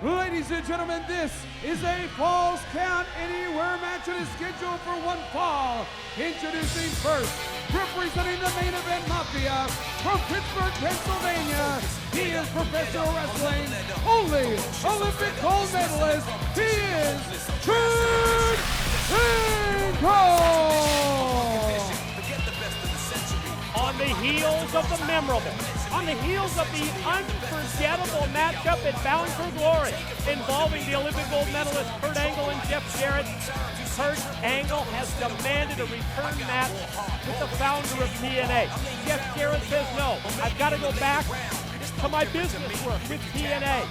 Ladies and gentlemen, this is a Falls Count Anywhere match that is scheduled for one fall. Introducing first, representing the main event Mafia from Pittsburgh, Pennsylvania. He is Professional Wrestling, only Olympic gold medalist. He is Kurt Angle! On the heels of the memorable, on the heels of the unforgettable matchup at Bound for Glory involving the Olympic gold medalist Kurt Angle and Jeff Jarrett, Kurt Angle has demanded a return match with the founder of TNA. Jeff Jarrett says no, I've got to go back to my business work with TNA.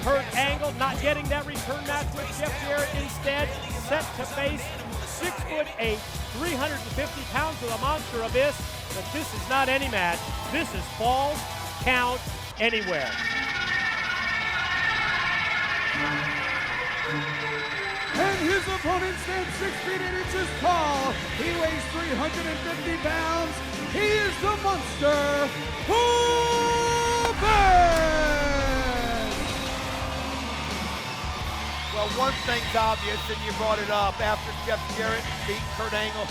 Kurt Angle not getting that return match with Jeff Jarrett, instead set to face 6'8", 350 pounds of the Monster Abyss. But this is not any match. This is Falls Count Anywhere. And his opponent stands 6 feet 8 inches tall. He weighs 350 pounds. He is the Monster Barbed. Well, one thing's obvious, and you brought it up. After Jeff Jarrett beat Kurt Angle,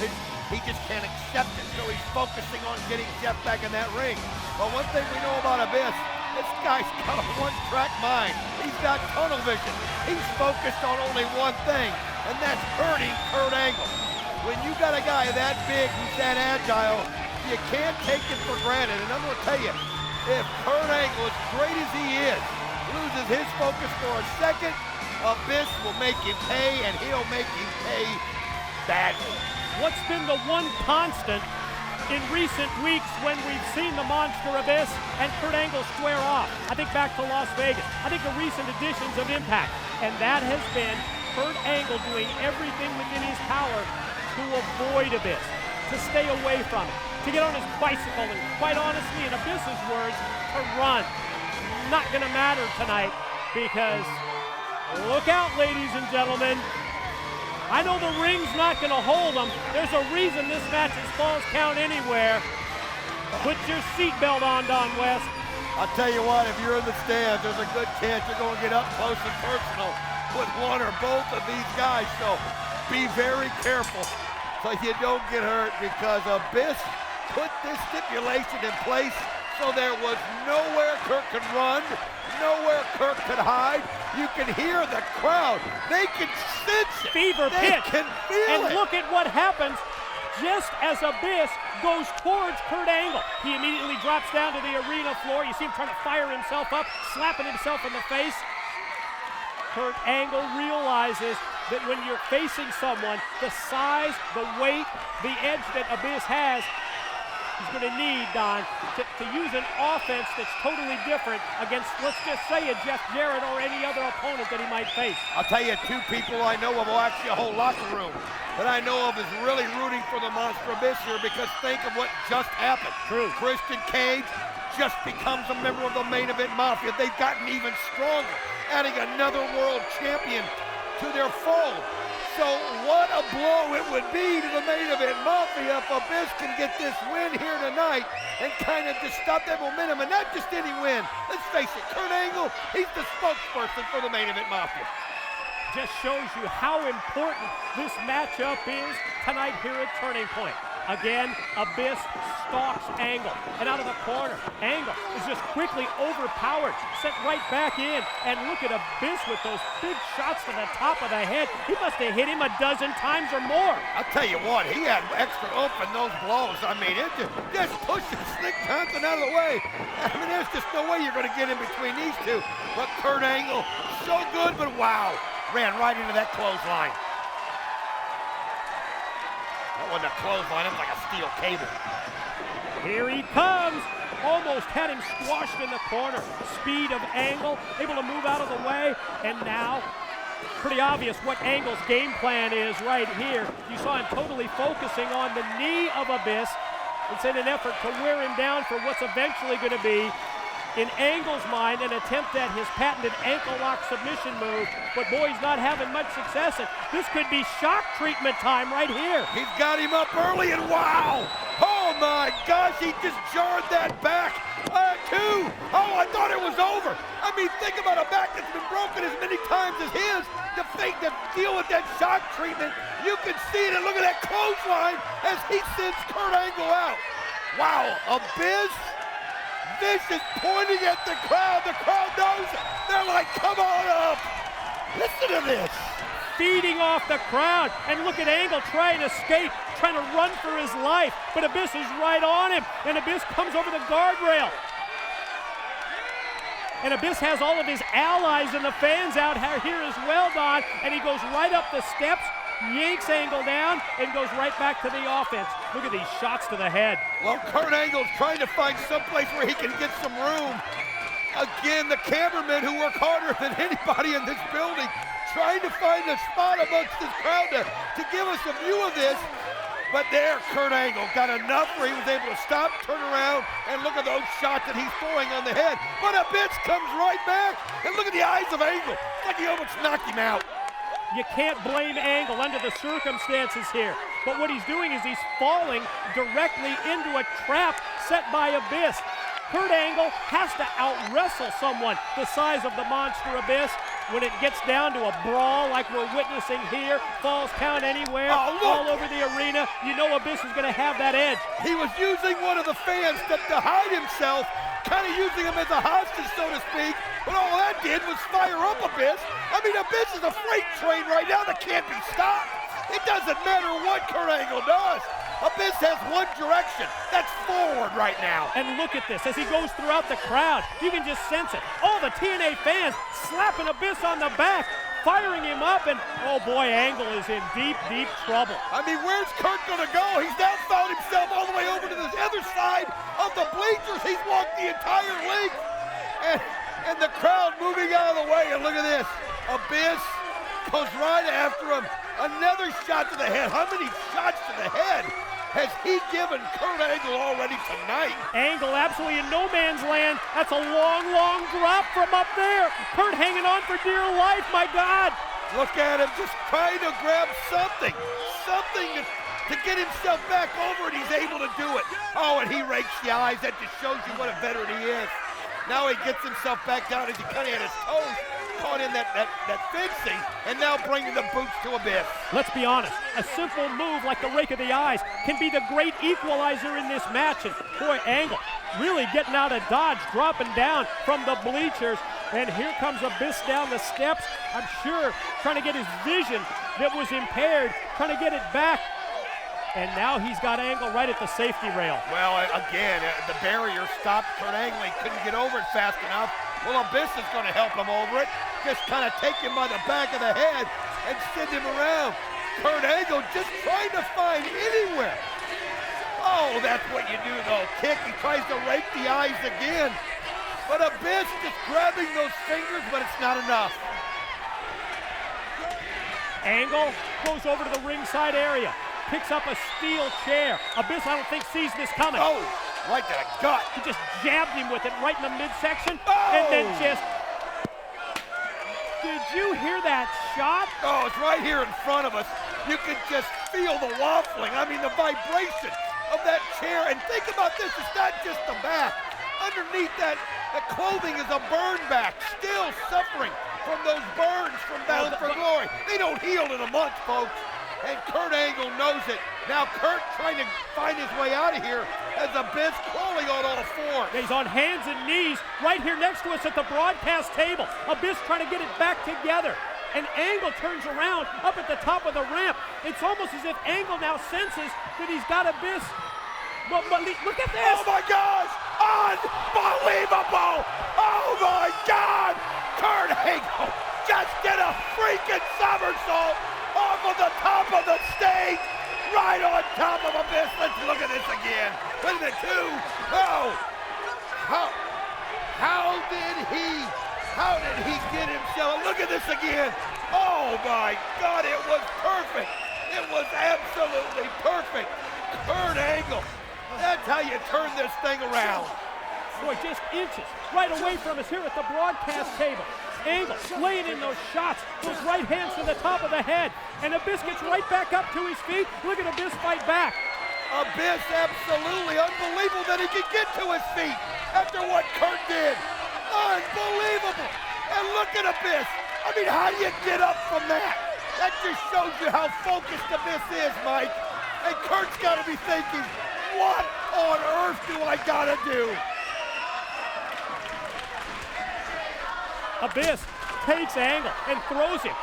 he just can't accept it, so he's focusing on getting Jeff back in that ring. But one thing we know about Abyss, this guy's got a one-track mind. He's got tunnel vision. He's focused on only one thing, and that's hurting Kurt Angle. When you got a guy that big, who's that agile, you can't take it for granted. And I'm going to tell you, if Kurt Angle, as great as he is, loses his focus for a second, Abyss will make him pay, and he'll make him pay badly. What's been the one constant in recent weeks when we've seen the Monster Abyss and Kurt Angle square off? I think back to Las Vegas. I think the recent additions of Impact. And that has been Kurt Angle doing everything within his power to avoid Abyss, to stay away from it, to get on his bicycle, and quite honestly, in Abyss's words, to run. Not gonna matter tonight, because look out, ladies and gentlemen. I know the ring's not going to hold them. There's a reason this match is Falls Count Anywhere. Put your seatbelt on, Don West. I'll tell you what, if you're in the stands, there's a good chance you're going to get up close and personal with one or both of these guys. So be very careful so you don't get hurt, because Abyss put this stipulation in place so there was nowhere Kurt could run, nowhere Kurt could hide. You can hear the crowd. They can sense it. Fever pitch. They can feel it. And look at what happens just as Abyss goes towards Kurt Angle. He immediately drops down to the arena floor. You see him trying to fire himself up, slapping himself in the face. Kurt Angle realizes that when you're facing someone, the size, the weight, the edge that Abyss has, he's going to need, Don, to use an offense that's totally different against, let's just say, a Jeff Jarrett or any other opponent that he might face. I'll tell you, two people I know of, well, actually a whole locker room that I know of is really rooting for the Monster Abyss here, because think of what just happened. True. Christian Cage just becomes a member of the Main Event Mafia. They've gotten even stronger, adding another world champion to their fold. So what a blow it would be to the Main Event Mafia if Abyss can get this win here tonight and kind of just stop that momentum, and not just any win. Let's face it, Kurt Angle, he's the spokesperson for the Main Event Mafia. Just shows you how important this matchup is tonight here at Turning Point. Again, Abyss stalks Angle, and out of the corner, Angle is just quickly overpowered, sent right back in, and look at Abyss with those big shots to the top of the head. He must have hit him a dozen times or more. I'll tell you what, he had extra oomph in those blows. I mean, it just pushes Slick Johnson out of the way. I mean, there's just no way you're going to get in between these two. But Kurt Angle, so good, but wow, ran right into that clothesline. That wasn't a clothesline, it was like a steel cable. Here he comes. Almost had him squashed in the corner. Speed of Angle, able to move out of the way. And now, pretty obvious what Angle's game plan is right here. You saw him totally focusing on the knee of Abyss. It's in an effort to wear him down for what's eventually going to be, in Angle's mind, an attempt at his patented ankle lock submission move, but boy, he's not having much success, and this could be shock treatment time right here. He's got him up early, and wow! Oh my gosh, he just jarred that back. 2, Oh, I thought it was over. I mean, think about a back that's been broken as many times as his. To deal with that shock treatment, you can see it, and look at that clothesline as he sends Kurt Angle out. Wow, Abyss. This is pointing at the crowd. The crowd knows it. They're like, come on up. Listen to this. Feeding off the crowd, and look at Angle trying to escape, trying to run for his life, but Abyss is right on him, and Abyss comes over the guardrail. And Abyss has all of his allies and the fans out here as well, Don, and he goes right up the steps, yanks Angle down, and goes right back to the offense. Look at these shots to the head. Well, Kurt Angle's trying to find someplace where he can get some room. Again, the cameramen who work harder than anybody in this building, trying to find a spot amongst this crowd to give us a view of this. But there, Kurt Angle got enough where he was able to stop, turn around, and look at those shots that he's throwing on the head. But Abyss comes right back, and look at the eyes of Angle. It's like he almost knocked him out. You can't blame Angle under the circumstances here. But what he's doing is he's falling directly into a trap set by Abyss. Kurt Angle has to out-wrestle someone the size of the monster Abyss. When it gets down to a brawl like we're witnessing here, falls count anywhere, all over the arena, you know Abyss is going to have that edge. He was using one of the fans to hide himself, kind of using him as a hostage, so to speak, but all that did was fire up Abyss. I mean, Abyss is a freight train right now that can't be stopped. It doesn't matter what Kurt Angle does. Abyss has one direction. That's forward right now. And look at this. As he goes throughout the crowd, you can just sense it. All the TNA fans slapping Abyss on the back, firing him up, and oh boy, Angle is in deep, deep trouble. I mean, where's Kurt gonna go? He's now found himself all the way over to the other side of the bleachers. He's walked the entire length. And the crowd moving out of the way. And look at this. Abyss goes right after him. Another shot to the head. How many shots to the head has he given Kurt Angle already tonight? Angle absolutely in no man's land. That's a long, long drop from up there. Kurt hanging on for dear life, my God. Look at him just trying to grab something to get himself back over, and he's able to do it. Oh, and he rakes the eyes. That just shows you what a veteran he is. Now he gets himself back down as he kind of had his toes caught in that fencing, and now bringing the boots to Abyss. Let's be honest, a simple move like the rake of the eyes can be the great equalizer in this match. And boy, Angle really getting out of dodge, dropping down from the bleachers. And here comes Abyss down the steps, I'm sure trying to get his vision that was impaired, trying to get it back. And now he's got Angle right at the safety rail. Well, again, the barrier stopped Kurt Angle. He couldn't get over it fast enough. Well, Abyss is going to help him over it. Just kind of take him by the back of the head and send him around. Kurt Angle just trying to find anywhere. Oh, that's what you do, though. Kick, he tries to rake the eyes again. But Abyss just grabbing those fingers, but it's not enough. Angle goes over to the ringside area. Picks up a steel chair. Abyss, I don't think, sees this coming. Oh, right to the gut. He just jabbed him with it right in the midsection. Oh. And then just... Did you hear that shot? Oh, it's right here in front of us. You can just feel the waffling. I mean, the vibration of that chair. And think about this. It's not just the back. Underneath that, the clothing is a burn back. Still suffering from those burns from Bound for Glory. They don't heal in a month, folks. And Kurt Angle knows it. Now Kurt trying to find his way out of here as Abyss crawling on all fours. He's on hands and knees right here next to us at the broadcast table. Abyss trying to get it back together. And Angle turns around up at the top of the ramp. It's almost as if Angle now senses that he's got Abyss. But look at this. Oh my gosh! Unbelievable! Oh my God! Kurt Angle just did a freaking somersault off of the top of the stage, right on top of Abyss. Let's look at this again. Wait a minute, two. Oh, how did he get himself? Look at this again. Oh my God, it was perfect. It was absolutely perfect. Kurt Angle, that's how you turn this thing around. Boy, just inches right away from us here at the broadcast table. Angle laying in those shots, those right hands to the top of the head, and Abyss gets right back up to his feet. Look at Abyss fight back. Abyss, absolutely unbelievable that he could get to his feet after what Kurt did. Unbelievable. And look at Abyss. I mean, how do you get up from that? That just shows you how focused Abyss is, Mike. And Kurt's got to be thinking, what on earth do I got to do? Abyss takes Angle and throws him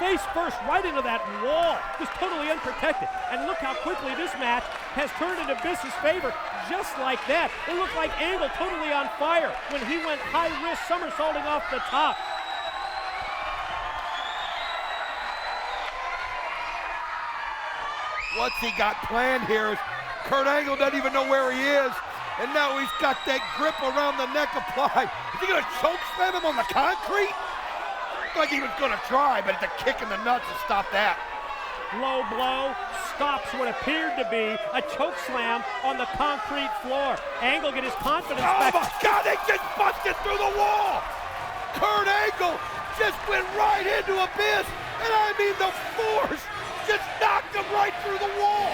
face first right into that wall, just totally unprotected. And look how quickly this match has turned in Abyss's favor, just like that. It looked like Angle totally on fire when he went high-risk somersaulting off the top. What's he got planned here is Kurt Angle doesn't even know where he is, and now he's got that grip around the neck applied. Is he gonna choke slam him on the concrete? Like he was gonna try, but it's a kick in the nuts to stop that. Low blow stops what appeared to be a choke slam on the concrete floor. Angle get his confidence back. Oh my God, they just busted through the wall! Kurt Angle just went right into Abyss, and I mean the force just knocked him right through the wall.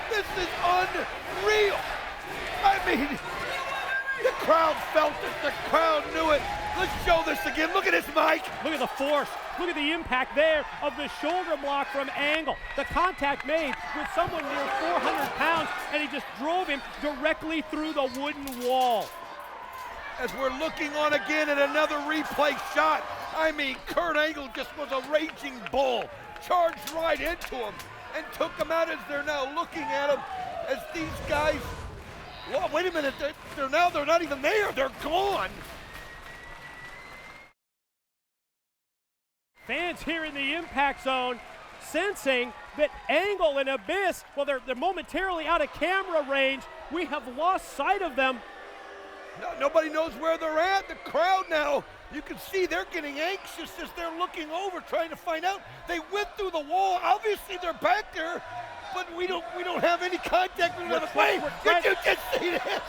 This is unreal. I mean, the crowd felt it, the crowd knew it. Let's show this again. Look at this, Mike. Look at the force. Look at the impact there of the shoulder block from Angle. The contact made with someone near 400 pounds, and he just drove him directly through the wooden wall. As we're looking on again at another replay shot, I mean, Kurt Angle just was a raging bull. Charged right into him and took him out as they're now looking at him as these guys, well, wait a minute, they're not even there, they're gone. Fans here in the impact zone sensing that Angle and Abyss, well, they're momentarily out of camera range. We have lost sight of them. No, nobody knows where they're at. The crowd now, you can see they're getting anxious as they're looking over, trying to find out. They went through the wall. Obviously, they're back there, but we don't have any contact with them. Wait, did you just see this?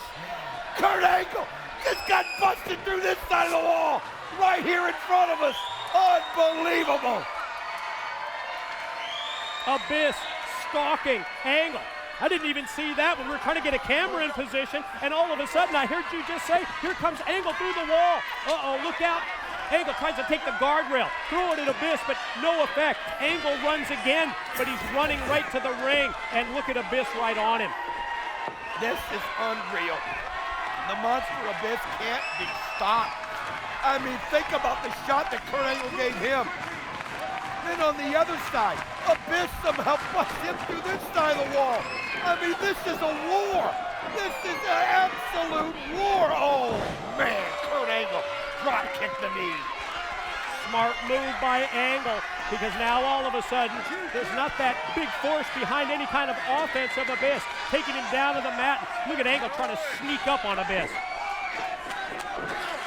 Kurt Angle just got busted through this side of the wall, right here in front of us. Unbelievable. Abyss stalking Angle. I didn't even see that when we were trying to get a camera in position, and all of a sudden I heard you just say, here comes Angle through the wall. Uh-oh, look out. Angle tries to take the guardrail, throw it at Abyss, but no effect. Angle runs again, but he's running right to the ring, and look at Abyss right on him. This is unreal. The monster Abyss can't be stopped. I mean, think about the shot that Kurt Angle gave him. Then on the other side, Abyss somehow busts him through this side of the wall. I mean, this is a war. This is an absolute war. Oh, man, Kurt Angle drop kicked the knee. Smart move by Angle, because now all of a sudden, there's not that big force behind any kind of offense of Abyss, taking him down to the mat. Look at Angle trying to sneak up on Abyss.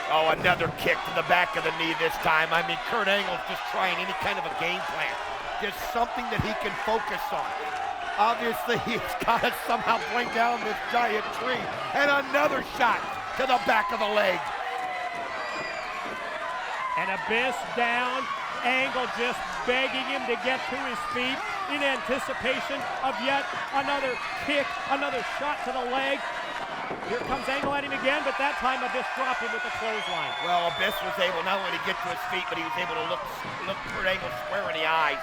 Oh, another kick to the back of the knee this time. I mean, Kurt Angle's just trying any kind of a game plan. Just something that he can focus on. Obviously, he's got to somehow bring down this giant tree. And another shot to the back of the leg. And Abyss down. Angle just begging him to get to his feet in anticipation of yet another kick, another shot to the leg. Here comes Angle at him again, but that time Abyss dropped him with the clothesline. Well, Abyss was able not only to get to his feet, but he was able to look Kurt Angle square in the eyes.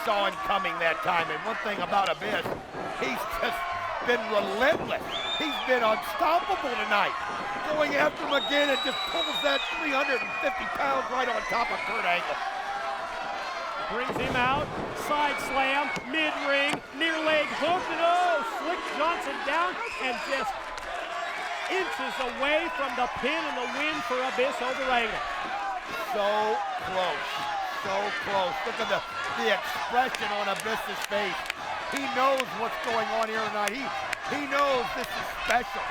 Saw him coming that time. And one thing about Abyss, he's just been relentless. He's been unstoppable tonight. Going after him again and just pulls that 350 pounds right on top of Kurt Angle. Brings him out, side slam, mid-ring, near leg hook, and oh, Slick Johnson down and just inches away from the pin and the win for Abyss over Angle. So close, so close. Look at the expression on Abyss's face. He knows what's going on here tonight. He knows this is special.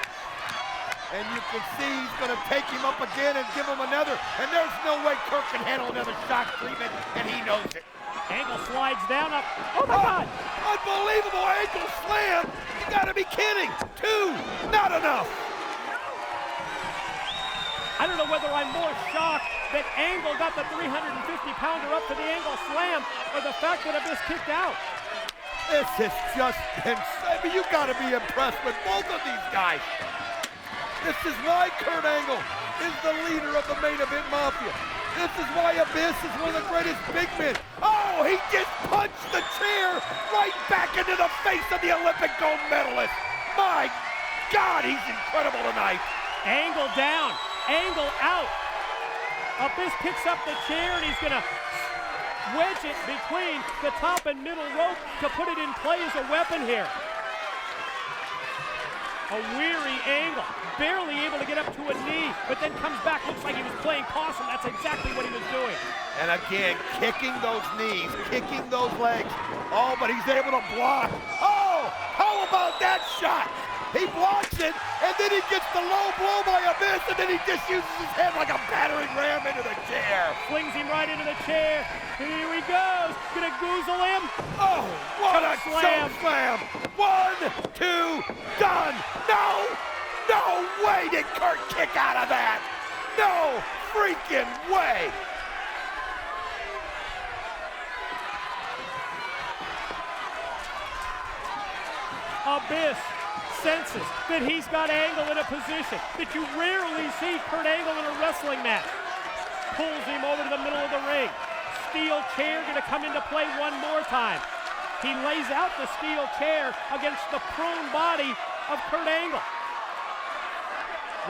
And you can see he's going to take him up again and give him another. And there's no way Kurt can handle another shock treatment, and he knows it. Angle slides down up. Oh my God! Unbelievable ankle slam. You got to be kidding. 2, not enough. I don't know whether I'm more shocked that Angle got the 350-pounder up to the Angle slam, or the fact that Abyss kicked out. This has just been, I mean, you gotta be impressed with both of these guys. This is why Kurt Angle is the leader of the main event Mafia. This is why Abyss is one of the greatest big men. Oh, he just punched the chair right back into the face of the Olympic gold medalist. My God, he's incredible tonight. Angle down, Angle out. Abyss picks up the chair and he's gonna wedge it between the top and middle rope to put it in play as a weapon here. A weary Angle, barely able to get up to a knee, but then comes back, looks like he was playing possum. That's exactly what he was doing. And again, kicking those knees, kicking those legs. Oh, but he's able to block. Oh, how about that shot? He blocks it, and then he gets the low blow by Abyss, and then he just uses his head like a battering ram into the chair. Flings him right into the chair. Here he goes. Gonna goozle him. Oh, what a Choke slam. 1, 2, done. No way did Kurt kick out of that. No freaking way. Abyss senses that he's got Angle in a position that you rarely see Kurt Angle in a wrestling match. Pulls him over to the middle of the ring. Steel chair gonna come into play one more time. He lays out the steel chair against the prone body of Kurt Angle.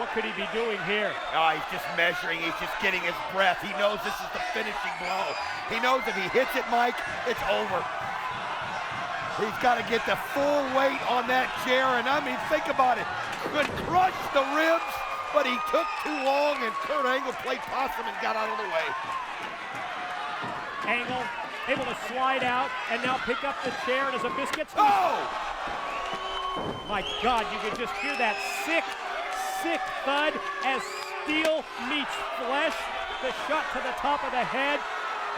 What could he be doing here? Oh, he's just measuring, he's just getting his breath. He knows this is the finishing blow. He knows if he hits it, Mike, it's over. He's got to get the full weight on that chair, and I mean, think about it. Could crush the ribs, but he took too long, and Kurt Angle played possum and got out of the way. Angle able to slide out and now pick up the chair, and as Abyss gets to my God, you can just hear that sick thud as steel meets flesh. The shot to the top of the head,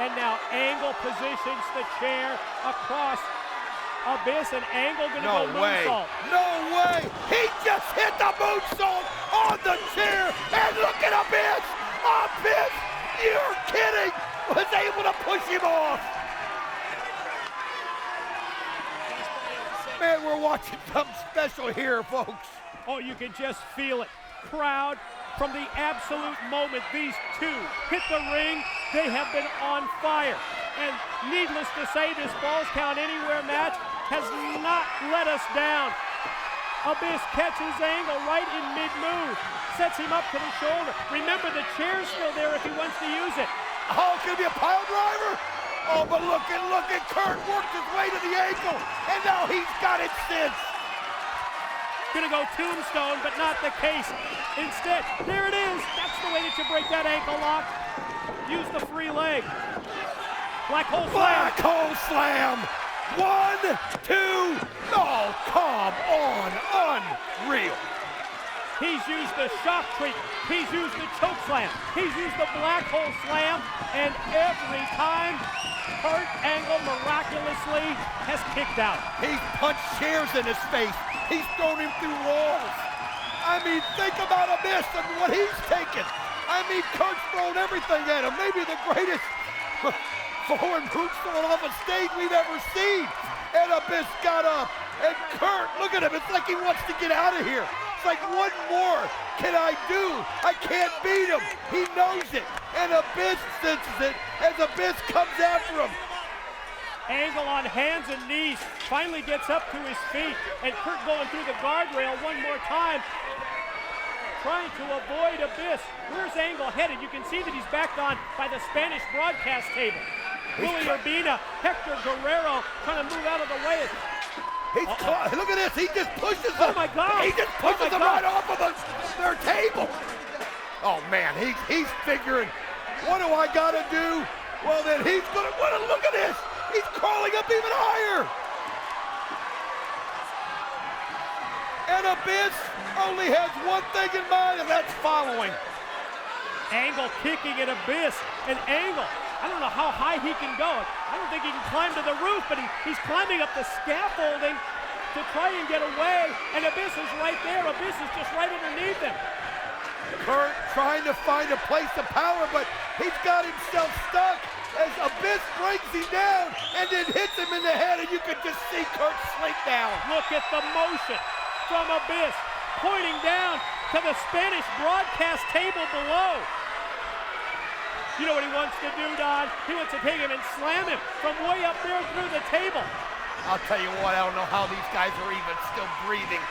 and now Angle positions the chair across Abyss, and Angle gonna go moonsault. No way! He just hit the moonsault on the chair, and look at Abyss! Abyss, you're kidding! Was able to push him off. Man, we're watching something special here, folks. Oh, you can just feel it. Crowd, from the absolute moment these two hit the ring, they have been on fire. And needless to say, this Falls Count Anywhere match has not let us down. Abyss catches Angle right in mid-move, sets him up to the shoulder. Remember, the chair's still there if he wants to use it. Oh, could it be a pile driver? Oh, but look at Kurt worked his way to the ankle, and now he's got it since. Gonna go tombstone, but not the case. Instead, there it is. That's the way that you break that ankle lock. Use the free leg. Black hole slam. Black hole slam. 1, 2. Oh, come on. Unreal. He's used the shock treatment. He's used the choke slam. He's used the black hole slam. And every time, Kurt Angle miraculously has kicked out. He's punched chairs in his face. He's thrown him through walls. I mean, think about Abyss and what he's taken. I mean, Kurt's thrown everything at him. Maybe the greatest foreign boots thrown off a stage we've ever seen. And Abyss got up. And Kurt, look at him. It's like he wants to get out of here. It's like, what more can I do? I can't beat him. He knows it. And Abyss senses it as Abyss comes after him. Angle on hands and knees, finally gets up to his feet, and Kurt going through the guardrail one more time, trying to avoid Abyss. Where's Angle headed? You can see that he's backed on by the Spanish broadcast table. Willie Urbina, Hector Guerrero trying to move out of the way. Look at this, he just pushes him. Oh my God. He just pushes him right off of their table. Oh man, he's figuring, what do I gotta do? Well then he's gonna, look at this. He's crawling up even higher. And Abyss only has one thing in mind, and that's following. Angle kicking at Abyss, and Angle, I don't know how high he can go. I don't think he can climb to the roof, but he's climbing up the scaffolding to try and get away, and Abyss is right there. Abyss is just right underneath him. Kurt trying to find a place of power, but he's got himself stuck. as Abyss brings him down and then hits him in the head, and you can just see Kurt slink down. Look at the motion from Abyss, pointing down to the Spanish broadcast table below. You know what he wants to do, Don? He wants to take him and slam him from way up there through the table. I'll tell you what, I don't know how these guys are even still breathing.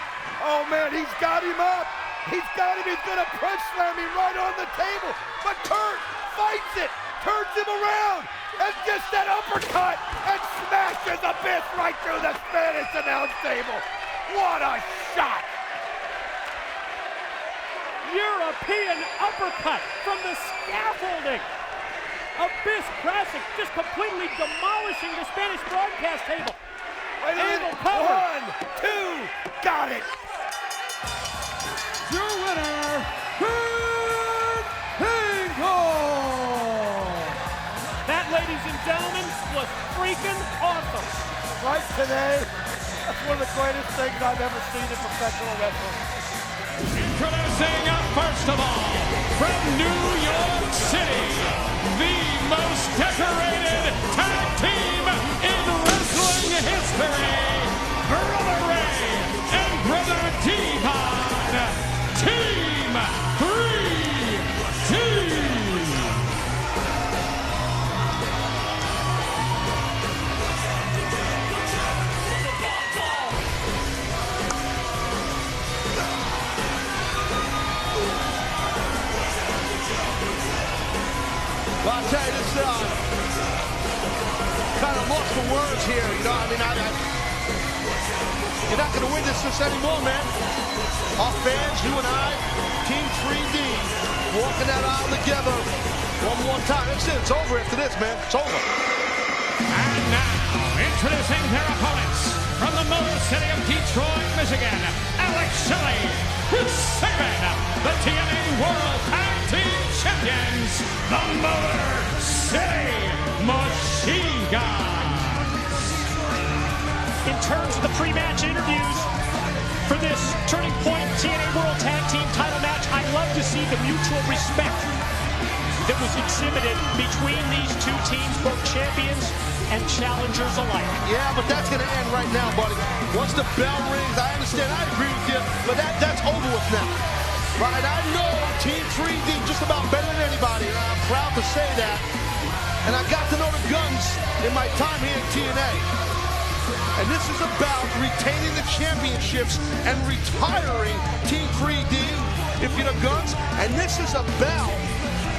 Oh man, he's got him up. He's got him, he's gonna press slam him right on the table. But Kurt fights it, turns him around, and gets that uppercut and smashes Abyss right through the Spanish announce table. What a shot! European uppercut from the scaffolding. Abyss crashing, just completely demolishing the Spanish broadcast table. Right Angle cover. 1, 2, got it. Your winner, Kurt Angle. That, ladies and gentlemen, was freaking awesome. Right today, that's one of the greatest things I've ever seen in professional wrestling. Introducing, first of all, from New York City, the most decorated tag team in wrestling history, Brother Ray and Brother Devon, Team 3D. Well, I'll tell you this, kind of lost for words here, you know. I mean, you're not going to witness this anymore, man. Our fans, you and I, Team 3D, walking that aisle together one more time. That's it. It's over after this, man. It's over. And now, introducing their opponents from the Motor City of Detroit, Michigan, Alex Shelley, second, the TNA World Tag Team Champions, the Motor City Machine Guns. In terms of the pre-match interviews for this Turning Point TNA World Tag Team title match, I love to see the mutual respect that was exhibited between these two teams, both champions and challengers alike. Yeah, but that's going to end right now, buddy. Once the bell rings, I understand, I agree with you, but that's over with now. Right, I know Team 3D just about better than anybody, and I'm proud to say that. And I got to know the Guns in my time here in TNA. And this is about retaining the championships and retiring Team 3D if you're the Guns. And this is about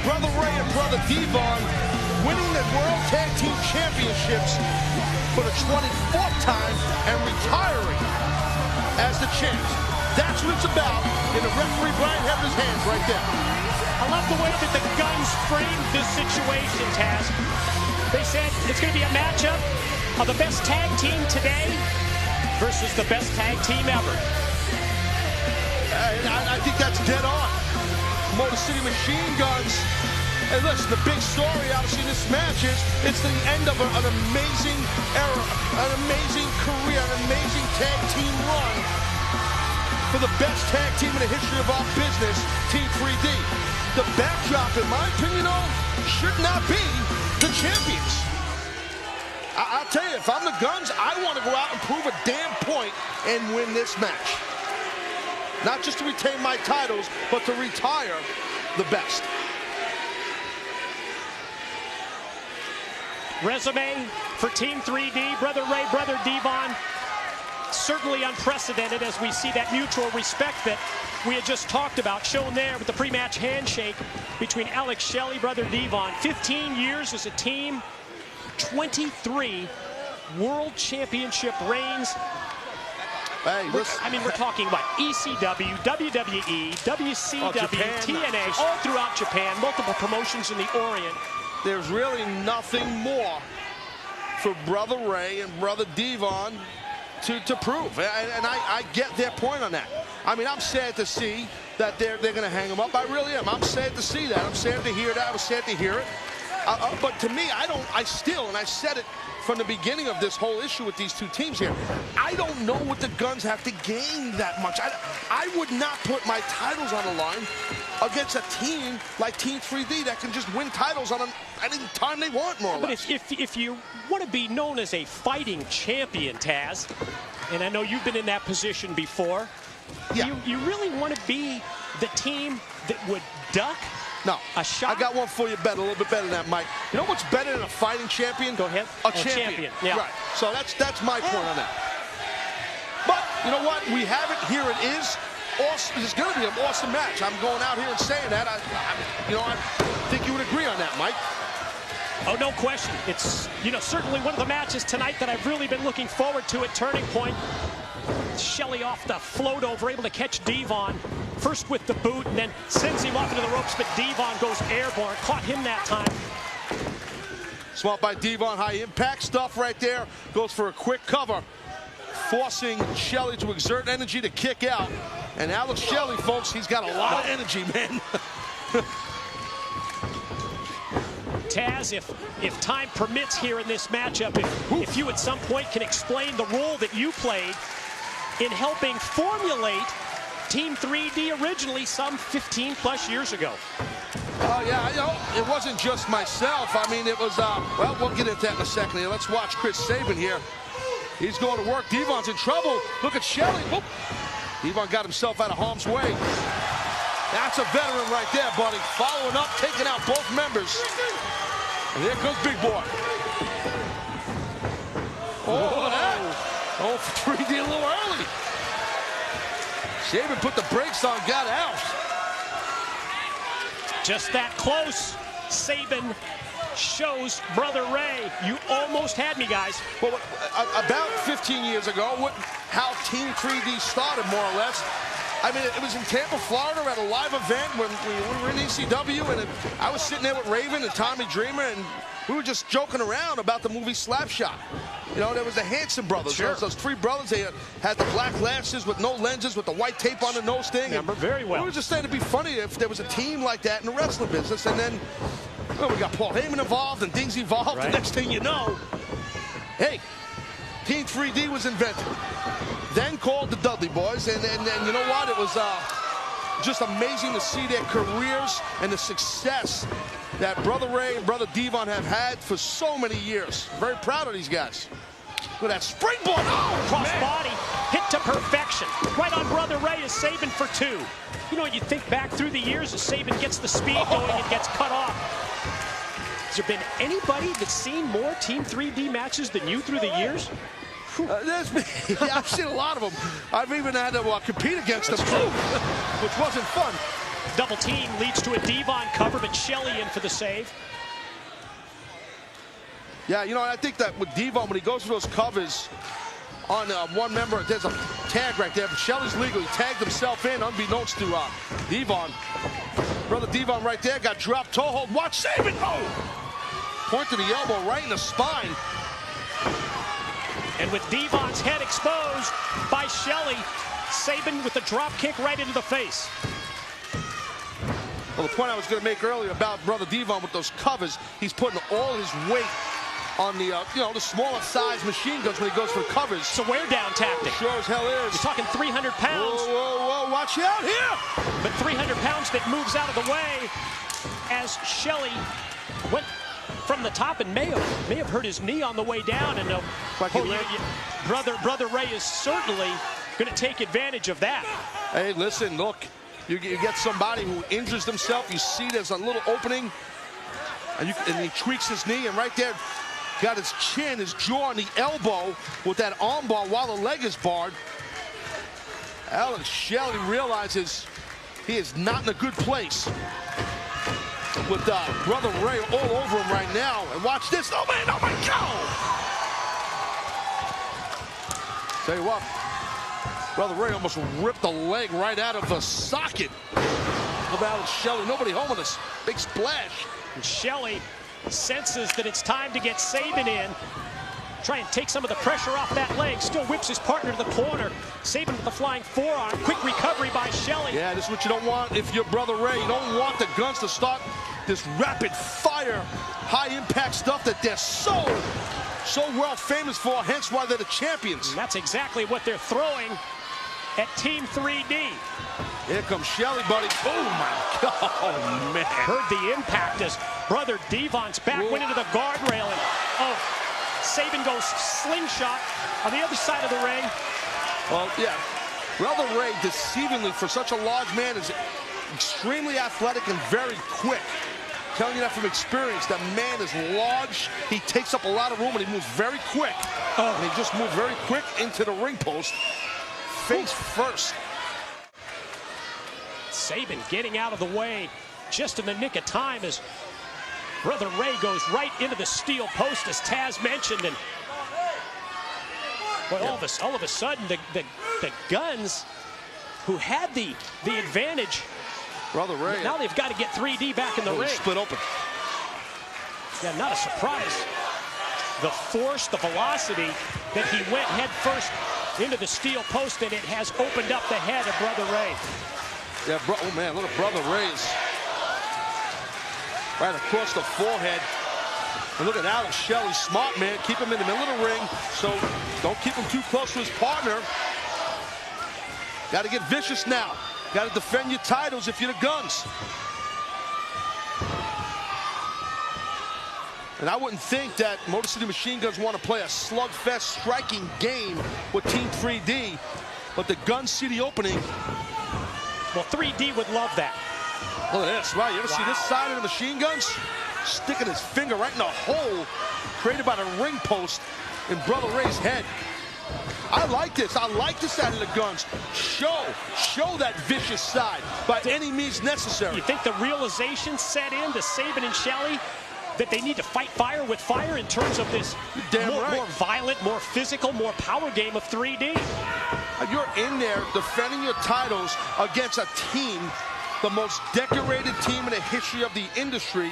Brother Ray and Brother Devon winning the World Tag Team Championships for the 24th time and retiring as the champs. That's what it's about in the referee Brian Hebner's hands right there. I love the way that the Guns framed this situation, Taz. They said it's going to be a matchup of the best tag team today versus the best tag team ever. I think that's dead on. Motor City Machine Guns. And listen, the big story, obviously, in this match is it's the end of an amazing era, an amazing career, an amazing tag team run for the best tag team in the history of our business, Team 3D. The backdrop, in my opinion, should not be the champions. I'll tell you, if I'm the Guns, I want to go out and prove a damn point and win this match. Not just to retain my titles, but to retire the best. Resume for Team 3D, Brother Ray, Brother Devon, certainly unprecedented as we see that mutual respect that we had just talked about shown there with the pre-match handshake between Alex Shelley, Brother Devon. 15 years as a team, 23 World Championship reigns. Hey, listen. I mean, we're talking about ECW, WWE, WCW, Japan, TNA, all throughout Japan, multiple promotions in the Orient. There's really nothing more for Brother Ray and Brother Devon to prove. And I get their point on that. I mean, I'm sad to see that they're going to hang him up. I really am. I'm sad to see that. I'm sad to hear that. I was sad to hear it. But to me, I still, and I said it from the beginning of this whole issue with these two teams here. I don't know what the Guns have to gain that much. I would not put my titles on the line against a team like Team 3D that can just win titles on any time they want, more or less. But if you want to be known as a fighting champion, Taz, and I know you've been in that position before, yeah. you really want to be the team that would duck No, a shot? I got one for you better, a little bit better than that, Mike. You know what's better than a fighting champion? Go ahead. A champion. Yeah. Right. So that's my point on that. But you know what? We have it. Here it is. Awesome. It's going to be an awesome match. I'm going out here and saying that. I think you would agree on that, Mike. Oh, no question. It's, certainly one of the matches tonight that I've really been looking forward to at Turning Point. Shelley off the float over, able to catch Devon. First with the boot, and then sends him off into the ropes, but Devon goes airborne. Caught him that time. Smart by Devon, high impact stuff right there. Goes for a quick cover, forcing Shelley to exert energy to kick out. And Alex Shelley, folks, he's got a lot of energy, man. Taz, if time permits here in this matchup, if you at some point can explain the role that you played in helping formulate Team 3D originally some 15+ years ago. Oh, yeah, it wasn't just myself. I mean, it was, well, we'll get into that in a second here. Let's watch Chris Sabin here. He's going to work. Devon's in trouble. Look at Shelley. Whoop. Devon got himself out of harm's way. That's a veteran right there, buddy. Following up, taking out both members. And here comes Big Boy. Oh, that. Oh, 3D a little early. Sabin put the brakes on, got out. Just that close. Sabin shows Brother Ray, you almost had me, guys. Well, about 15 years ago, how Team 3D started, more or less. I mean, it was in Tampa, Florida, at a live event when we were in ECW, and I was sitting there with Raven and Tommy Dreamer, and we were just joking around about the movie Slapshot. You know, there was the Hanson brothers. Sure. Those three brothers, they had the black glasses with no lenses, with the white tape on the nose thing. Remember very well. We were just saying it'd be funny if there was a team like that in the wrestling business, and then, well, we got Paul Heyman involved, and things evolved. Right. The next thing you know, hey, Team 3D was invented. Then called the Dudley Boys, and you know what? It was just amazing to see their careers and the success that Brother Ray and Brother Devon have had for so many years. Very proud of these guys. Look at that springboard. Oh, Cross man. body, hit to perfection. Right on Brother Ray is Sabin for 2. You know, you think back through the years as Sabin gets the speed going and gets cut off. Has there been anybody that's seen more Team 3D matches than you through the years? Yeah, I've seen a lot of them. I've even had to compete against them, too, which wasn't fun. Double team leads to a Devon cover, but Shelley in for the save. Yeah, you know, I think that with Devon, when he goes for those covers on one member, there's a tag right there, but Shelley's legal. He tagged himself in, unbeknownst to Devon. Brother Devon right there got dropped toe hold. Watch Sabin. Oh! Point to the elbow right in the spine. And with Devon's head exposed by Shelley, Sabin with the drop kick right into the face. Well, the point I was going to make earlier about Brother Devon with those covers, he's putting all his weight on the, the smaller size machine guns when he goes for covers. It's a wear down tactic. Sure as hell is. You're talking 300 pounds. Whoa, whoa, whoa, watch out here. But 300 pounds that moves out of the way as Shelley went from the top and may have hurt his knee on the way down. And Brother Ray is certainly going to take advantage of that. Hey, listen, look. You get somebody who injures themselves, you see there's a little opening, and he tweaks his knee, and right there, got his chin, his jaw, and the elbow with that arm bar while the leg is barred. Alex Shelley realizes he is not in a good place with Brother Ray all over him right now. And watch this. Oh, man, oh, my God! Tell you what. Brother Ray almost ripped the leg right out of the socket of Alex Shelley. Nobody home on this big splash. And Shelley senses that it's time to get Sabin in. Try and take some of the pressure off that leg. Still whips his partner to the corner. Sabin with the flying forearm. Quick recovery by Shelley. Yeah, this is what you don't want if you're Brother Ray. You don't want the Guns to start this rapid fire, high impact stuff that they're so so well famous for, hence why they're the champions. And that's exactly what they're throwing at Team 3D. Here comes Shelley, buddy. Oh, my God. Oh, man. Heard the impact as brother Devon's back went into the guardrail. And, oh, Saban goes slingshot on the other side of the ring. Well, yeah. Brother Ray, deceivingly, for such a large man, is extremely athletic and very quick. Telling you that from experience. That man is large. He takes up a lot of room, and he moves very quick. And he just moved very quick into the ring post. Face first. Saban getting out of the way just in the nick of time as brother Ray goes right into the steel post, as Taz mentioned. And but all of a sudden, the Guns, who had the advantage, Brother Ray, now they've got to get 3D back in the ring. Split open. Yeah, not a surprise. The force, the velocity that he went head first into the steel post, and it has opened up the head of brother Ray. Yeah, oh man, look at brother Ray's right across the forehead. And look at Alex Shelley, smart man, keep him in the middle of the ring, so don't keep him too close to his partner. Got to get vicious now. Got to defend your titles if you're the Guns. And I wouldn't think that Motor City Machine Guns want to play a slugfest striking game with Team 3D, but the Guns see the opening. Well, 3D would love that. Look at this, right? You ever see this side of the Machine Guns? Sticking his finger right in the hole created by the ring post in Brother Ray's head. I like this. I like this side of the Guns. Show that vicious side by any means necessary. You think the realization set in to Saban and Shelley that they need to fight fire with fire in terms of this more violent, more physical, more power game of 3D? You're in there defending your titles against a team, the most decorated team in the history of the industry,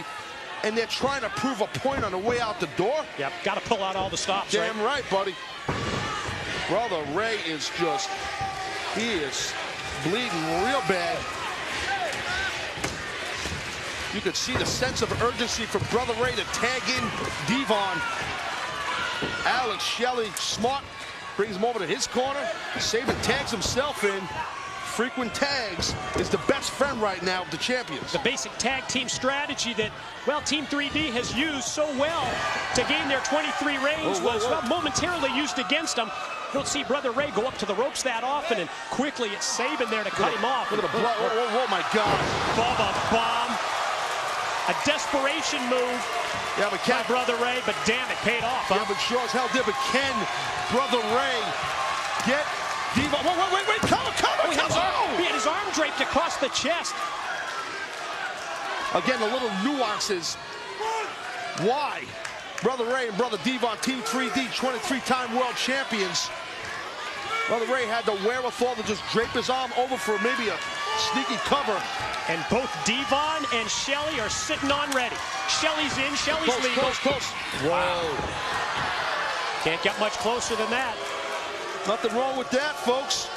and they're trying to prove a point on the way out the door? Yep, got to pull out all the stops. Damn right, buddy. Brother Ray is just, he is bleeding real bad. You could see the sense of urgency from Brother Ray to tag in Devon. Alex Shelley, smart, brings him over to his corner. Saban tags himself in. Frequent tags is the best friend right now of the champions. The basic tag team strategy that, well, Team 3D has used so well to gain their 23 reigns was well, momentarily used against them. Don't see Brother Ray go up to the ropes that often, and quickly it's Saban there to cut him off. Look at the blood. Oh my God. Bubba bomb. A desperation move by Brother Ray, but damn, it paid off. Yeah, but sure as hell did. But can Brother Ray get Devon? Wait, come on! He had his arm draped across the chest. Again, the little nuances. Why? Brother Ray and Brother Devon, Team 3D, 23-time world champions. Brother Ray had the wherewithal to just drape his arm over for maybe a sneaky cover. And both Devon and Shelley are sitting on ready. Shelley's in, Shelley's legal. Close. Whoa. Can't get much closer than that. Nothing wrong with that, folks.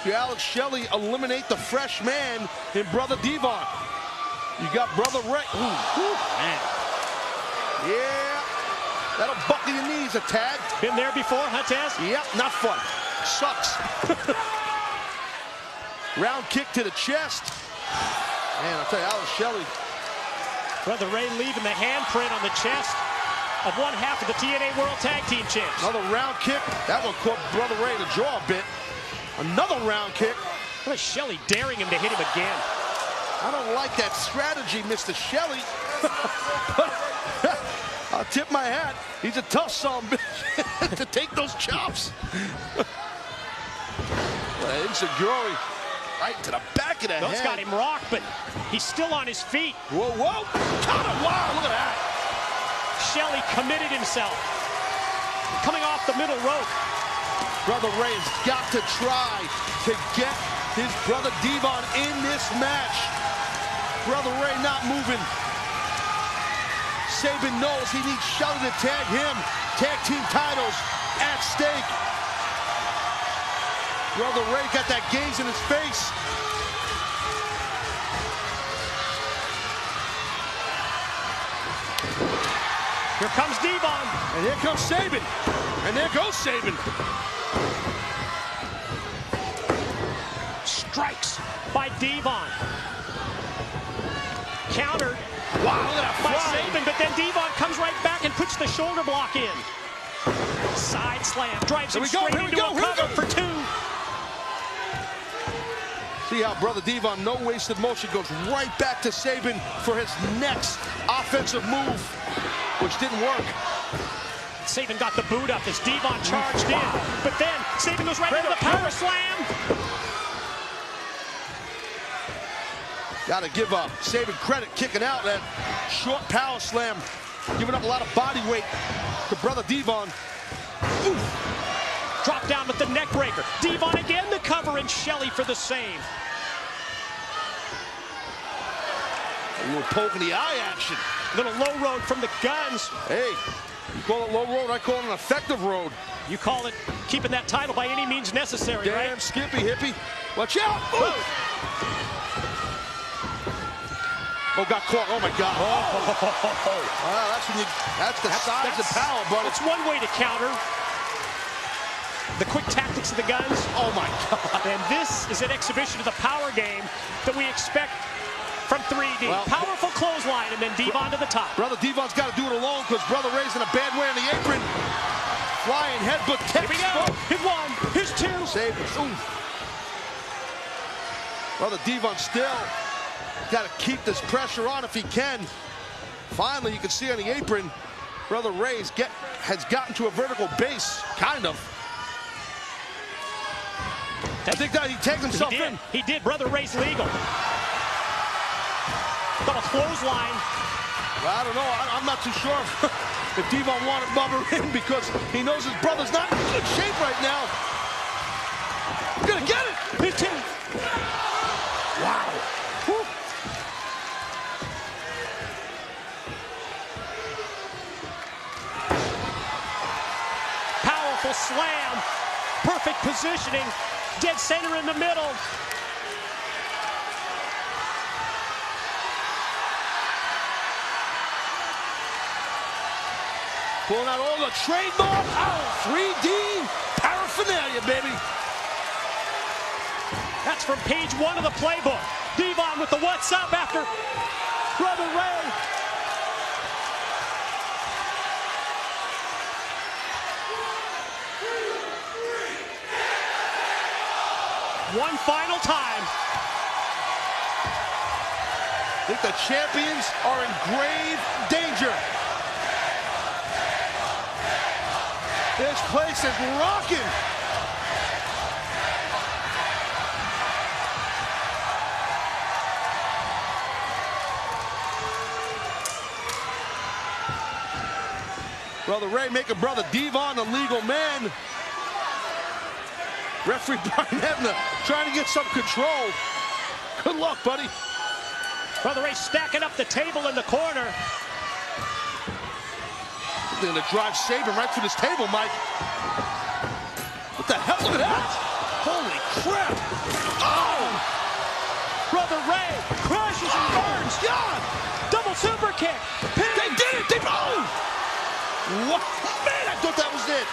You Alex Shelley eliminate the fresh man in Brother Devon. You got Brother Ray. Man. Yeah. That'll buckle your knees a tad. Been there before, huh, Taz? Yep, not fun. Sucks. Round kick to the chest. Man, I'll tell you, Alex Shelley. Brother Ray leaving the handprint on the chest of one half of the TNA World Tag Team Champs. Another round kick. That one caught Brother Ray to jaw a bit. Another round kick. Look at Shelley daring him to hit him again. I don't like that strategy, Mr. Shelley. I'll tip my hat. He's a tough son to take those chops. Insecurity right to the back of the head. Those got him rocked, but he's still on his feet. Whoa. Counter. Wow, look at that. Shelley committed himself. Coming off the middle rope. Brother Ray has got to try to get his brother Devon in this match. Brother Ray not moving. Saban knows he needs Shelley to tag him. Tag team titles at stake. Brother Ray got that gaze in his face. Here comes Devon. And here comes Saban. And there goes Saban. Strikes by Devon. Countered. Wow, look at that By fly. Saban, but then Devon comes right back and puts the shoulder block in. Side slam, drives him straight into a cover for 2. See how Brother Devon, no wasted motion, goes right back to Saban for his next offensive move, which didn't work. Saban got the boot up as Devon charged in, but then Saban goes right into the power slam. Got to give Saban credit kicking out that short power slam, giving up a lot of body weight to Brother Devon. Drop down with the neck breaker. Devon again the cover, and Shelley for the save. A little poke in the eye action. Little low road from the Guns. Hey, you call it low road, I call it an effective road. You call it keeping that title by any means necessary, Damn right? skippy hippie. Watch out! Ooh. Oh, got caught. Oh, my God. Wow, that's the size and power, buddy. It's one way to counter the quick tactics of the Guns. Oh, my God. And this is an exhibition of the power game that we expect from 3D. Well, powerful clothesline, and then Devon to the top. Brother Devon's got to do it alone because Brother Ray's in a bad way on the apron. Flying headbutt kick. Here we go. Here's 1. Here's 2. Save it. Ooh. Brother Devon still got to keep this pressure on if he can. Finally, you can see on the apron, Brother Ray's has gotten to a vertical base, kind of. I think that he tagged himself in. He did. Brother Ray's legal. Got a clothesline. Well, I don't know. I'm not too sure if Devon wanted Bubba in because he knows his brother's not in good shape right now. He's gonna get it. Here's 2. Wow. Whew. Powerful slam. Perfect positioning. Dead center in the middle. Pulling out all the trademark 3D paraphernalia, baby. That's from page 1 of the playbook. Devon with the what's up after Brother Ray. One final time. I think the champions are in grave danger. This place is rocking. Brother Ray making Brother Devon a legal man. Referee Brian Hebner trying to get some control. Good luck, buddy. Brother Ray stacking up the table in the corner. They're gonna drive Saban right through this table, Mike. What the hell? Look at that! Holy crap! Oh! Brother Ray crashes and burns. God! Double super kick. They did it! Oh! What? Man, I thought that was it.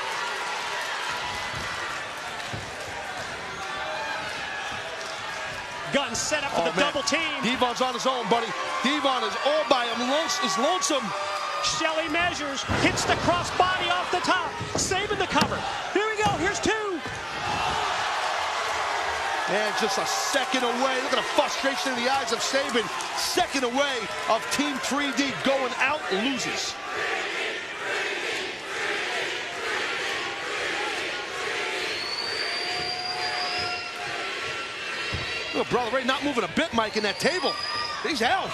Gun set up for the double team. Devon's on his own, buddy. Devon is all by him. Is lonesome. Shelley measures, hits the crossbody off the top. Saban the cover. Here we go. Here's 2. And just a second away. Look at the frustration in the eyes of Saban. Second away of Team 3D going out loses. Look, Brother Ray not moving a bit, Mike, in that table. He's out.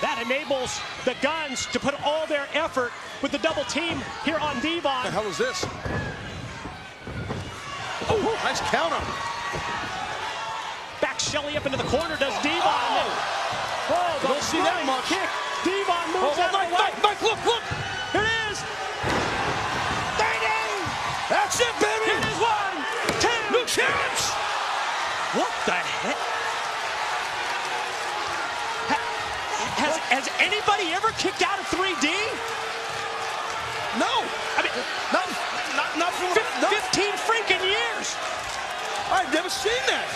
That enables the Guns to put all their effort with the double team here on Devon. What the hell is this? Oh, nice counter. Back Shelley up into the corner, does Devon. Oh, the don't see that much. Kick. Devon moves out of the way. Mike, look. Here it is. 30. That's it, baby. Here it is. 1, 2. New champs. What the heck? Has anybody ever kicked out of 3D? No. I mean, not for no. 15 freaking years. I've never seen that.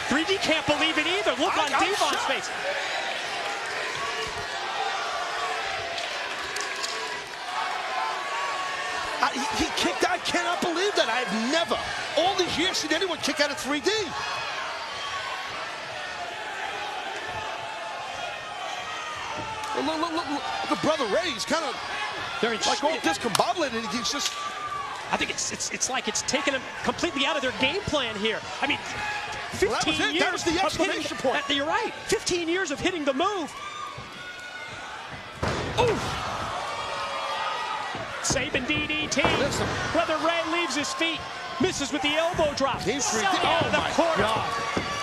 3D can't believe it either. Look on Devon's face. He kicked out. I cannot believe that. I have never, all these years, seen anyone kick out of 3D. Look at Brother Ray. He's kind of like all discombobulated. He's just. I think it's like it's taken him completely out of their game plan here. I mean, 15 years. That was the exclamation point. You're right. 15 years of hitting the move. Ooh. Saban DDT. Listen. Brother Ray leaves his feet. Misses with the elbow drop. Team 3D. Out of the corner. God.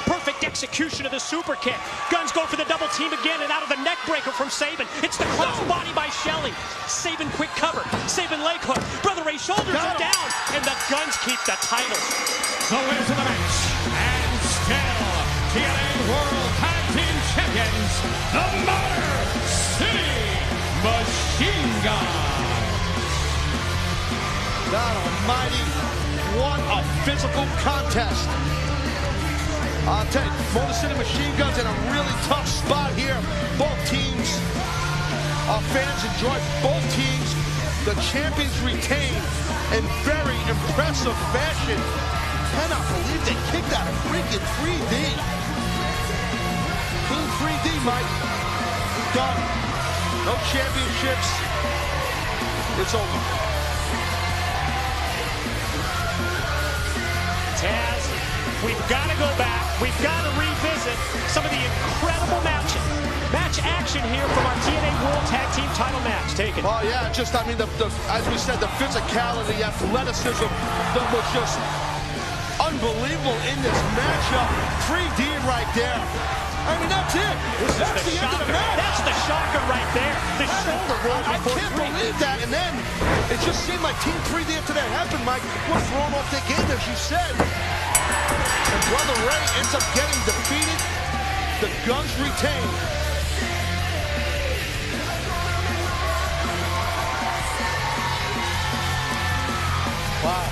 Perfect execution of the super kick. Guns go for the double team again, and out of the neck breaker from Saban. It's the cross body by Shelley. Saban quick cover. Saban leg hook. Brother Ray shoulders him down, and the Guns keep the titles. The winners of the match, and still TNA World Tag Team Champions, the Motor City Machine Gun. God almighty, what a physical contest. I'll tell you, Motor City Machine Guns in a really tough spot here. Both teams, our fans enjoyed both teams. The champions retained in very impressive fashion. Cannot believe they kicked out of freaking 3D. Team 3D, Mike. Done. No championships. It's over. Taz, we've got to go back. We've got to revisit some of the incredible match action here from our TNA World Tag Team title match. Take it. Oh, yeah, just, I mean, as we said, the physicality, athleticism that was just unbelievable in this matchup. 3D right there. I mean, that's it. That's the end of the match. That's the shocker right there. The shoulder roll I before can't 3D. believe that. And then it just seemed like Team 3D after that happened, Mike, was thrown off the game, as you said. And Brother Ray ends up getting defeated. The Guns retain. Wow.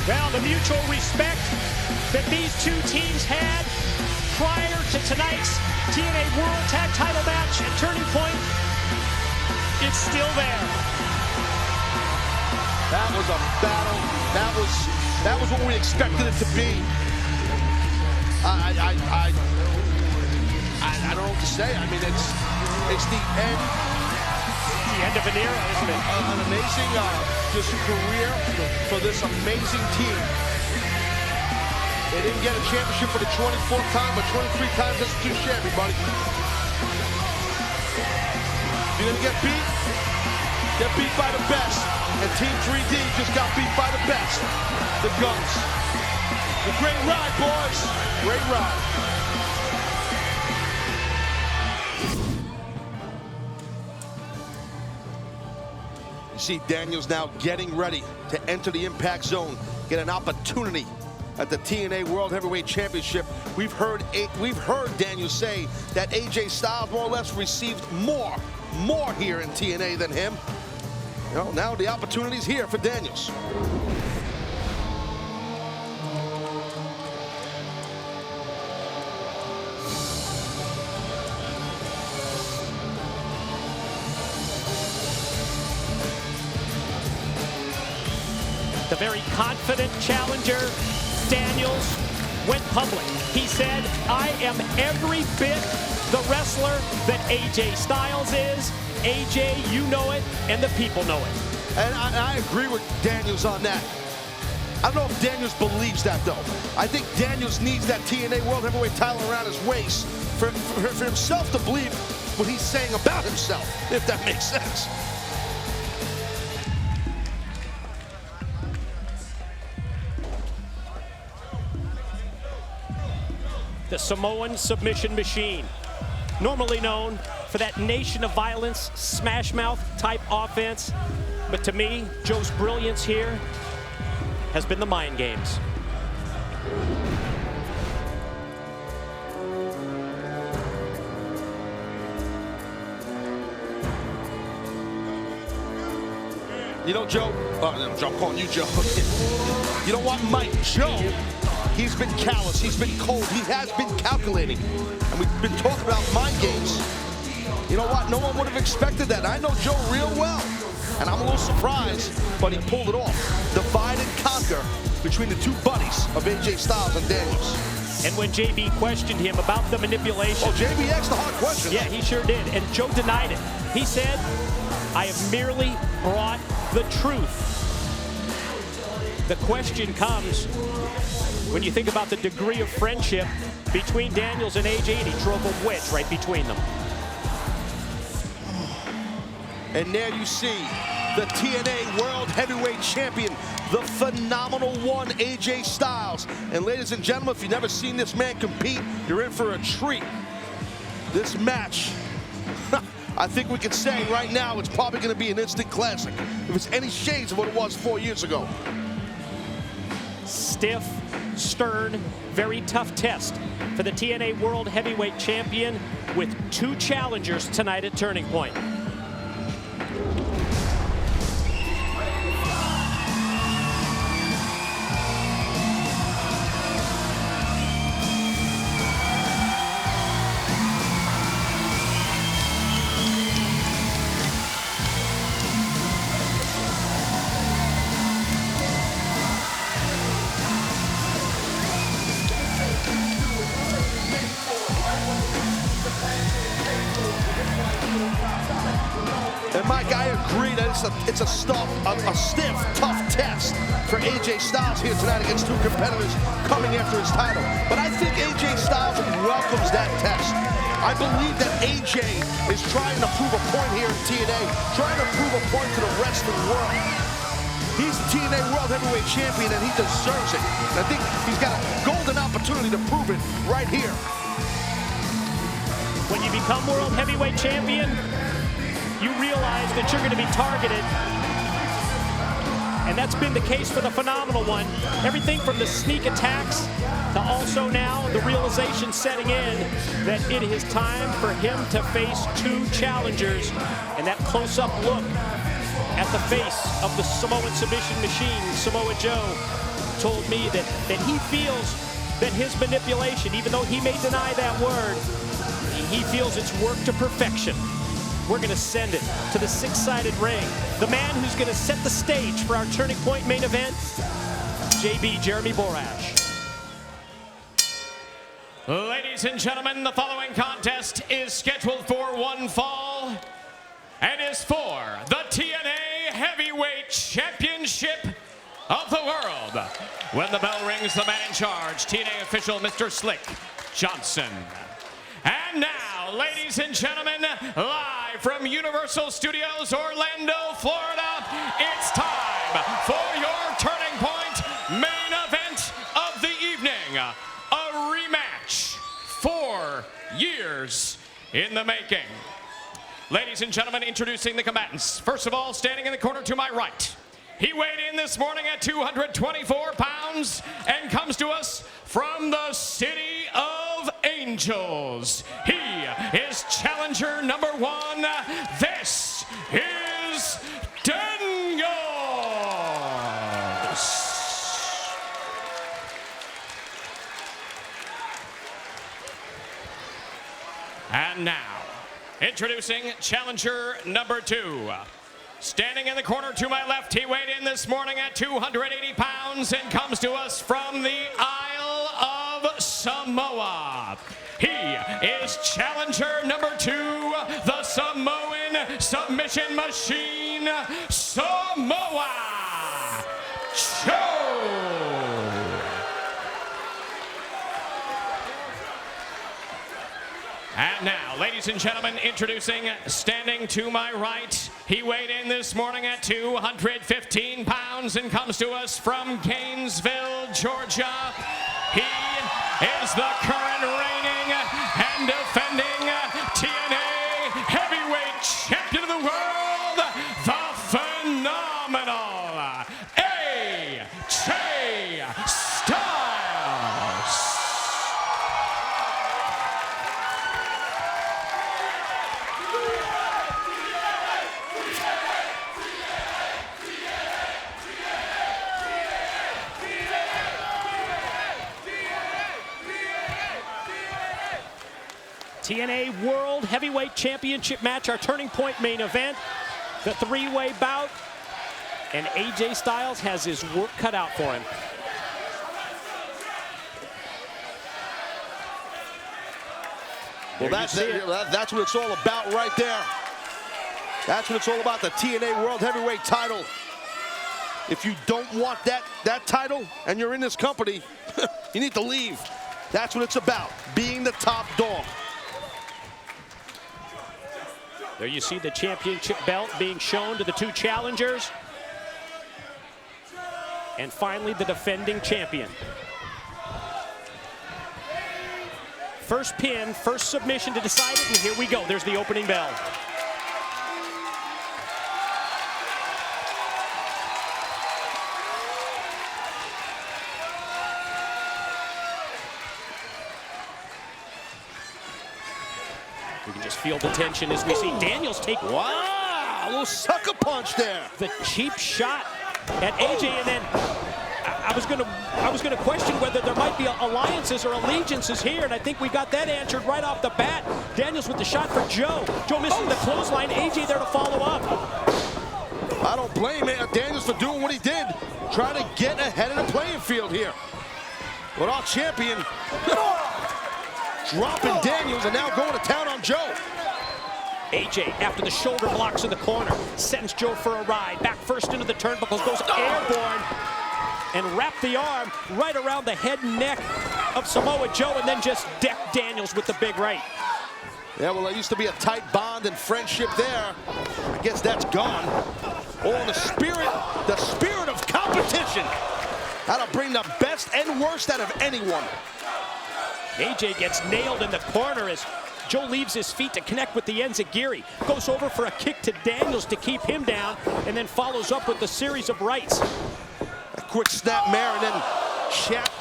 Well, the mutual respect that these two teams had prior to tonight's TNA World Tag Title match at Turning Point, it's still there. That was a battle. That was what we expected it to be. I don't know what to say. I mean, it's the end. The end of an era, isn't it? An amazing just career for this amazing team. They didn't get a championship for the 24th time, but 23 times as a two champion, buddy. You're gonna get beat by the best. And Team 3D just got beat by the best. The Guns. A great ride, boys. Great ride. You see Daniels now getting ready to enter the Impact Zone, get an opportunity at the TNA World Heavyweight Championship. We've heard Daniels say that AJ Styles more or less received more here in TNA than him. You know, now the opportunity's here for Daniels. The very confident challenger, Daniels, went public. He said, I am every bit the wrestler that AJ Styles is. AJ, you know it, and the people know it. And I agree with Daniels on that. I don't know if Daniels believes that, though. I think Daniels needs that TNA World Heavyweight title around his waist for himself to believe what he's saying about himself, if that makes sense. The Samoan submission machine, normally known for that nation of violence, smash mouth type offense. But to me, Joe's brilliance here has been the mind games. You know, Joe, I'm calling you Joe. You know what, Mike? Joe, he's been callous, he's been cold, he has been calculating. And we've been talking about mind games. You know what? No one would have expected that. I know Joe real well. And I'm a little surprised, but he pulled it off. Divide and conquer between the two buddies of AJ Styles and Daniels. And when JB questioned him about the manipulation. Oh, JB asked the hard question. Yeah, he sure did. And Joe denied it. He said, I have merely brought the truth. The question comes when you think about the degree of friendship between Daniels and AJ, and he drove a wedge right between them. And there you see the TNA World Heavyweight Champion, the phenomenal one, AJ Styles. And ladies and gentlemen, if you've never seen this man compete, you're in for a treat. This match, I think we can say right now it's probably going to be an instant classic, if it's any shades of what it was 4 years ago. Stiff, stern, very tough test for the TNA World Heavyweight Champion with two challengers tonight at Turning Point. And Mike, I agree that it's a stiff, tough test for AJ Styles here tonight against two competitors coming after his title. But I think AJ Styles welcomes that test. I believe that AJ is trying to prove a point here in TNA, trying to prove a point to the rest of the world. He's the TNA World Heavyweight Champion, and he deserves it. And I think he's got a golden opportunity to prove it right here. When you become World Heavyweight Champion, you realize that you're going to be targeted. And that's been the case for the phenomenal one. Everything from the sneak attacks to also now the realization setting in that it is time for him to face two challengers. And that close-up look at the face of the Samoan submission machine, Samoa Joe, told me that he feels that his manipulation, even though he may deny that word, he feels it's worked to perfection. We're going to send it to the six-sided ring. The man who's going to set the stage for our Turning Point main event, JB Jeremy Borash. Ladies and gentlemen, the following contest is scheduled for one fall and is for the TNA Heavyweight Championship of the world. When the bell rings, the man in charge, TNA official Mr. Slick Johnson. And now, ladies and gentlemen, live from Universal Studios, Orlando, Florida, it's time for your Turning Point main event of the evening. A rematch, 4 years in the making. Ladies and gentlemen, introducing the combatants. First of all, standing in the corner to my right. He weighed in this morning at 224 pounds and comes to us from the City of Angels. He is challenger number 1. This is Daniels. And now, introducing challenger number 2. Standing in the corner to my left, he weighed in this morning at 280 pounds and comes to us from the Isle of Samoa. He is challenger number 2, the Samoan submission machine, Samoa Joe. And now, ladies and gentlemen, introducing, standing to my right, he weighed in this morning at 215 pounds and comes to us from Gainesville, Georgia. He is the current reigning and defending TNA Heavyweight Champion of the World, the phenomenal AJ Styles. TNA World Heavyweight Championship match, our turning point main event, the three-way bout, and AJ Styles has his work cut out for him. Well, that's what it's all about right there. That's what it's all about, the TNA World Heavyweight title. If you don't want that title and you're in this company, you need to leave. That's what it's about, being the top dog. There you see the championship belt being shown to the two challengers. And finally, the defending champion. First pin, first submission to decide it, and here we go. There's the opening bell. We can just feel the tension as we see Daniels take. Wow, a little sucker punch there. The cheap shot at AJ, and then I was gonna question whether there might be alliances or allegiances here, and I think we got that answered right off the bat. Daniels with the shot for Joe. Joe missing the clothesline. AJ there to follow up. I don't blame Daniels for doing what he did, trying to get ahead of the playing field here. But our champion dropping Daniels and now going to town on Joe. AJ, after the shoulder blocks in the corner, sends Joe for a ride. Back first into the turnbuckles, goes airborne, and wrapped the arm right around the head and neck of Samoa Joe, and then just decked Daniels with the big right. Yeah, well, there used to be a tight bond and friendship there. I guess that's gone. Oh, the spirit of competition. That'll bring the best and worst out of anyone. AJ gets nailed in the corner as Joe leaves his feet to connect with the enziguri. Goes over for a kick to Daniels to keep him down, and then follows up with a series of rights. A quick snap mare, and then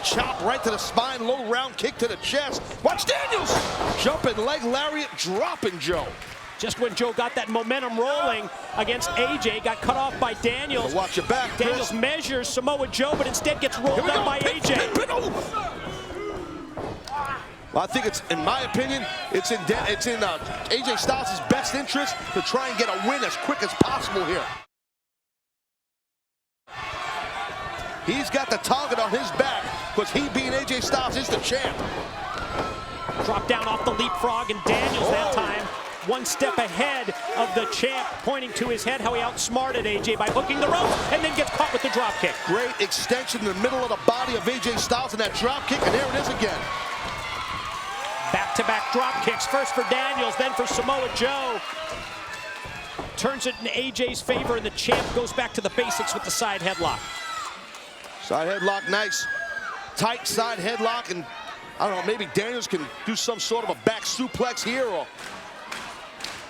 chop right to the spine, low round kick to the chest. Watch Daniels! Jumping leg lariat, dropping Joe. Just when Joe got that momentum rolling against AJ, got cut off by Daniels. Watch your back, Chris. Daniels measures Samoa Joe, but instead gets rolled up by AJ. Well, I think it's, in my opinion, it's in AJ Styles' best interest to try and get a win as quick as possible here. He's got the target on his back because he, being AJ Styles, is the champ. Drop down off the leapfrog, and Daniels that time one step ahead of the champ, pointing to his head how he outsmarted AJ by hooking the rope and then gets caught with the drop kick. Great extension in the middle of the body of AJ Styles and that drop kick, and there it is again. Back-to-back drop kicks, first for Daniels, then for Samoa Joe. Turns it in AJ's favor, and the champ goes back to the basics with the side headlock. Side headlock, nice. Tight side headlock, and I don't know, maybe Daniels can do some sort of a back suplex here, or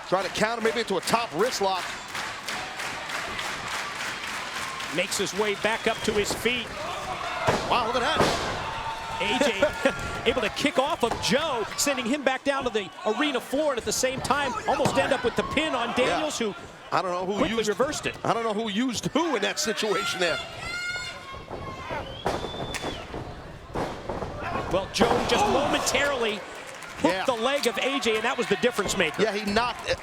try to counter maybe into a top wrist lock. Makes his way back up to his feet. Wow, look at that. AJ able to kick off of Joe, sending him back down to the arena floor, and at the same time almost end up with the pin on Daniels, who I don't know who quickly reversed it. I don't know who used who in that situation there. Well, Joe just momentarily hooked the leg of AJ, and that was the difference maker. Yeah,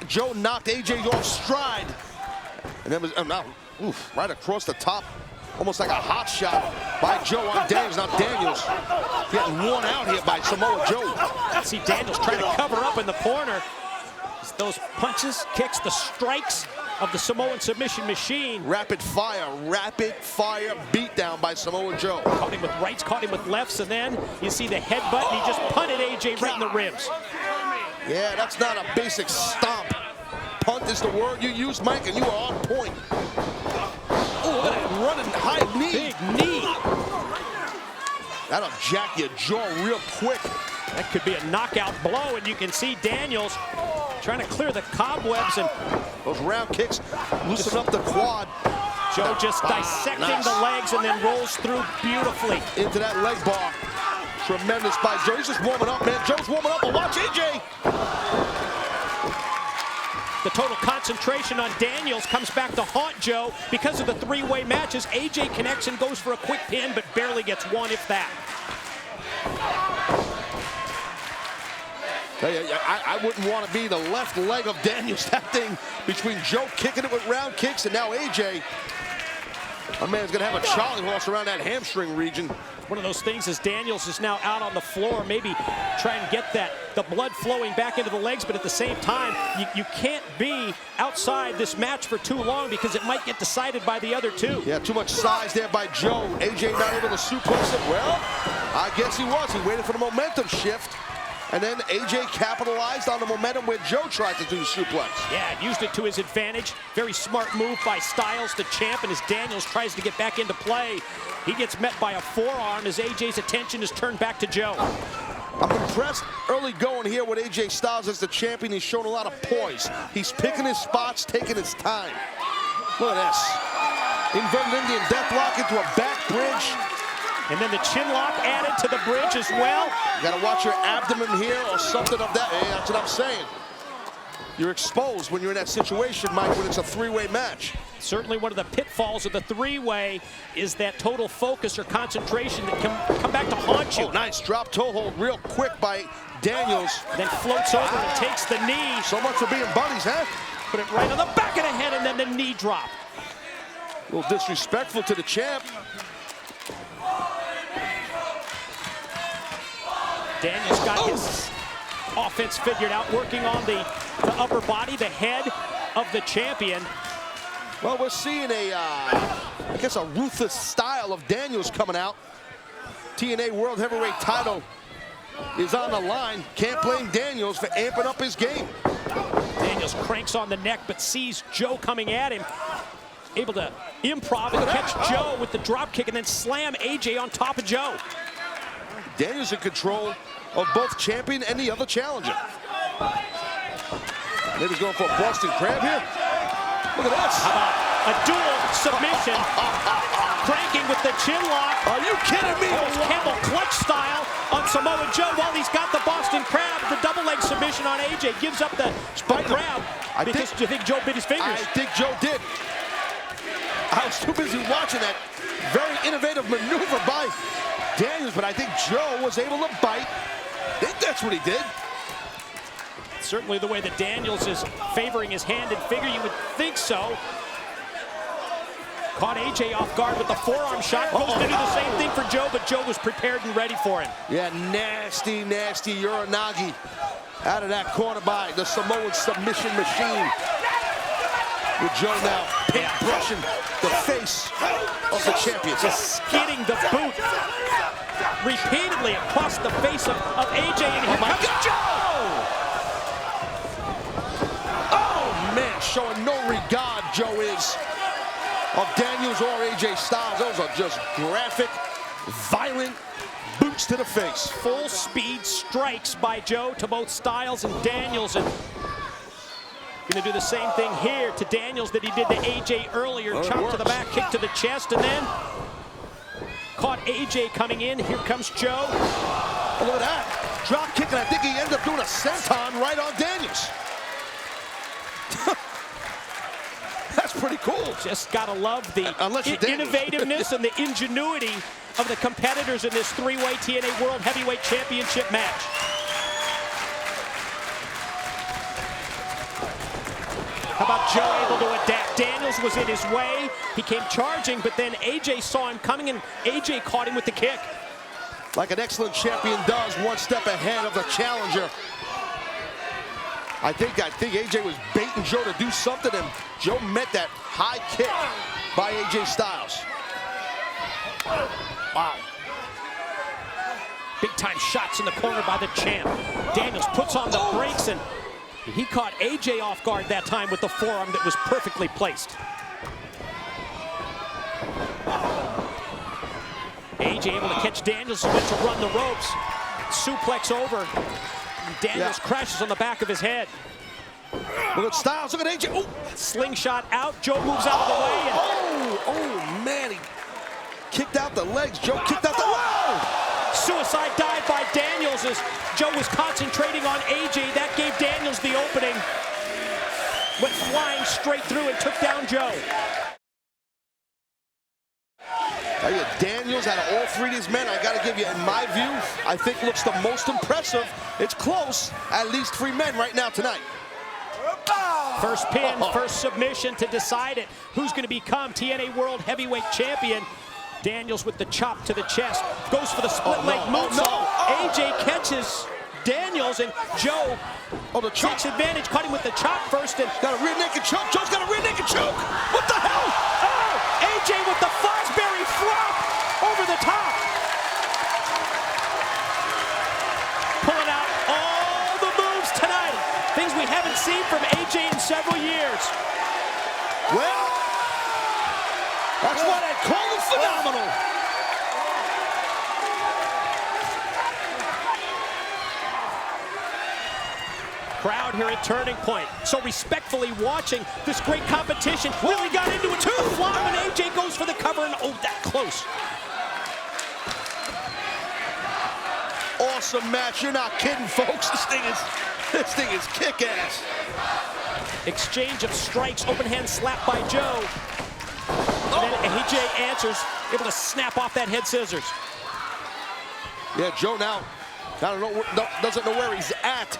Joe knocked AJ off stride, and then was right across the top. Almost like a hot shot by Joe on Daniels. Now Daniels getting worn out here by Samoa Joe. See Daniels trying to cover up in the corner. Those punches, kicks, the strikes of the Samoan submission machine. Rapid fire beatdown by Samoa Joe. Caught him with rights, caught him with lefts, and then you see the headbutt, and he just punted AJ right in the ribs. Yeah, that's not a basic stomp. Punt is the word you use, Mike, and you are on point. Oh, look at that running high knee. Big knee. That'll jack your jaw real quick. That could be a knockout blow, and you can see Daniels trying to clear the cobwebs, and those round kicks loosen up the quad. Joe just dissecting the legs and then rolls through beautifully. Into that leg bar. Tremendous by Joe. He's just warming up, man. Joe's warming up, but watch AJ. The total concentration on Daniels comes back to haunt Joe because of the three-way matches. AJ connects and goes for a quick pin, but barely gets one, if that. I wouldn't want to be the left leg of Daniels. That thing between Joe kicking it with round kicks and now AJ. My man's going to have a Charlie horse around that hamstring region. One of those things is Daniels is now out on the floor, maybe try and get the blood flowing back into the legs, but at the same time, you can't be outside this match for too long because it might get decided by the other two. Yeah, too much size there by Joe. AJ not able to suplex it. Well, I guess he was. He waited for the momentum shift. And then AJ capitalized on the momentum where Joe tried to do the suplex. Yeah, used it to his advantage. Very smart move by Styles, the champ, and as Daniels tries to get back into play, he gets met by a forearm as AJ's attention is turned back to Joe. I'm impressed early going here with AJ Styles as the champion. He's shown a lot of poise. He's picking his spots, taking his time. Look at this. Inverted Indian deathlock into a back bridge. And then the chin lock added to the bridge as well. You gotta watch your abdomen here or something of that. Hey, that's what I'm saying. You're exposed when you're in that situation, Mike, when it's a three-way match. Certainly one of the pitfalls of the three-way is that total focus or concentration that can come back to haunt you. Oh, nice drop toe hold real quick by Daniels. Then floats over and takes the knee. So much for being buddies, huh? Put it right on the back of the head and then the knee drop. A little disrespectful to the champ. Daniels got his offense figured out, working on the upper body, the head of the champion. Well, we're seeing I guess a ruthless style of Daniels coming out. TNA World Heavyweight title is on the line. Can't blame Daniels for amping up his game. Daniels cranks on the neck, but sees Joe coming at him. Able to improv and catch Joe with the drop kick and then slam AJ on top of Joe. Daniels in control of both champion and the other challenger. Maybe he's going for a Boston Crab here. Look at this. How about a dual submission? Cranking with the chin lock. Are you kidding me? Almost Campbell clutch style on Samoa Joe while he's got the Boston Crab. The double leg submission on AJ gives up the crab. Do you think Joe bit his fingers? I think Joe did. I was too busy watching that very innovative maneuver by Daniels, but I think Joe was able to bite. I think that's what he did. Certainly the way that Daniels is favoring his hand and figure, you would think so. Caught AJ off guard with the forearm shot. Goes to do the same thing for Joe, but Joe was prepared and ready for him. Yeah, nasty, nasty Uranagi out of that corner by the Samoan submission machine. With Joe now paintbrushing the face of the champion. Just skidding the boot repeatedly across the face of AJ, and here comes Joe! Oh, man, showing no regard, Joe is, of Daniels or AJ Styles. Those are just graphic, violent boots to the face. Full speed strikes by Joe to both Styles and Daniels, and gonna do the same thing here to Daniels that he did to AJ earlier. Chop to the back, kick to the chest, and then caught AJ coming in. Here comes Joe. Oh, look at that. Drop kick, and I think he ended up doing a senton right on Daniels. That's pretty cool. Just gotta love the innovativeness and the ingenuity of the competitors in this three-way TNA World Heavyweight Championship match. How about Joe able to adapt? Daniels was in his way. He came charging, but then AJ saw him coming, and AJ caught him with the kick. Like an excellent champion does, one step ahead of the challenger. I think AJ was baiting Joe to do something, and Joe met that high kick by AJ Styles. Wow. Big time shots in the corner by the champ. Daniels puts on the brakes, and he caught AJ off guard that time with the forearm that was perfectly placed. AJ able to catch Daniels, who went to run the ropes. Suplex over. Daniels crashes on the back of his head. Look at Styles, look at AJ. Oh. Slingshot out, Joe moves out of the way. And oh man, he kicked out the legs. Joe kicked out the suicide dive by Daniels as Joe was concentrating on AJ. That gave Daniels the opening. Went flying straight through and took down Joe. Daniels out of all three of these men, I gotta give you, in my view, I think looks the most impressive. It's close, at least three men right now tonight. First pin, first submission to decide it. Who's going to become TNA World Heavyweight Champion? Daniels with the chop to the chest. Goes for the split leg moonsault. AJ catches Daniels, and Joe takes advantage. Caught him with the chop first. And got a rear naked choke. Joe's got a rear naked choke. What the hell? Oh, AJ with the Fosbury flop over the top. Pulling out all the moves tonight. Things we haven't seen from AJ in several years. Well, that's what I call it, phenomenal. Crowd here at Turning Point, so respectfully watching this great competition. Really got into it. Flop, and AJ goes for the cover, and oh, that close. Awesome match. You're not kidding, folks. This thing is kick-ass. Exchange of strikes, open hand slap by Joe. And then AJ answers, able to snap off that head scissors. Yeah, Joe now doesn't know where he's at.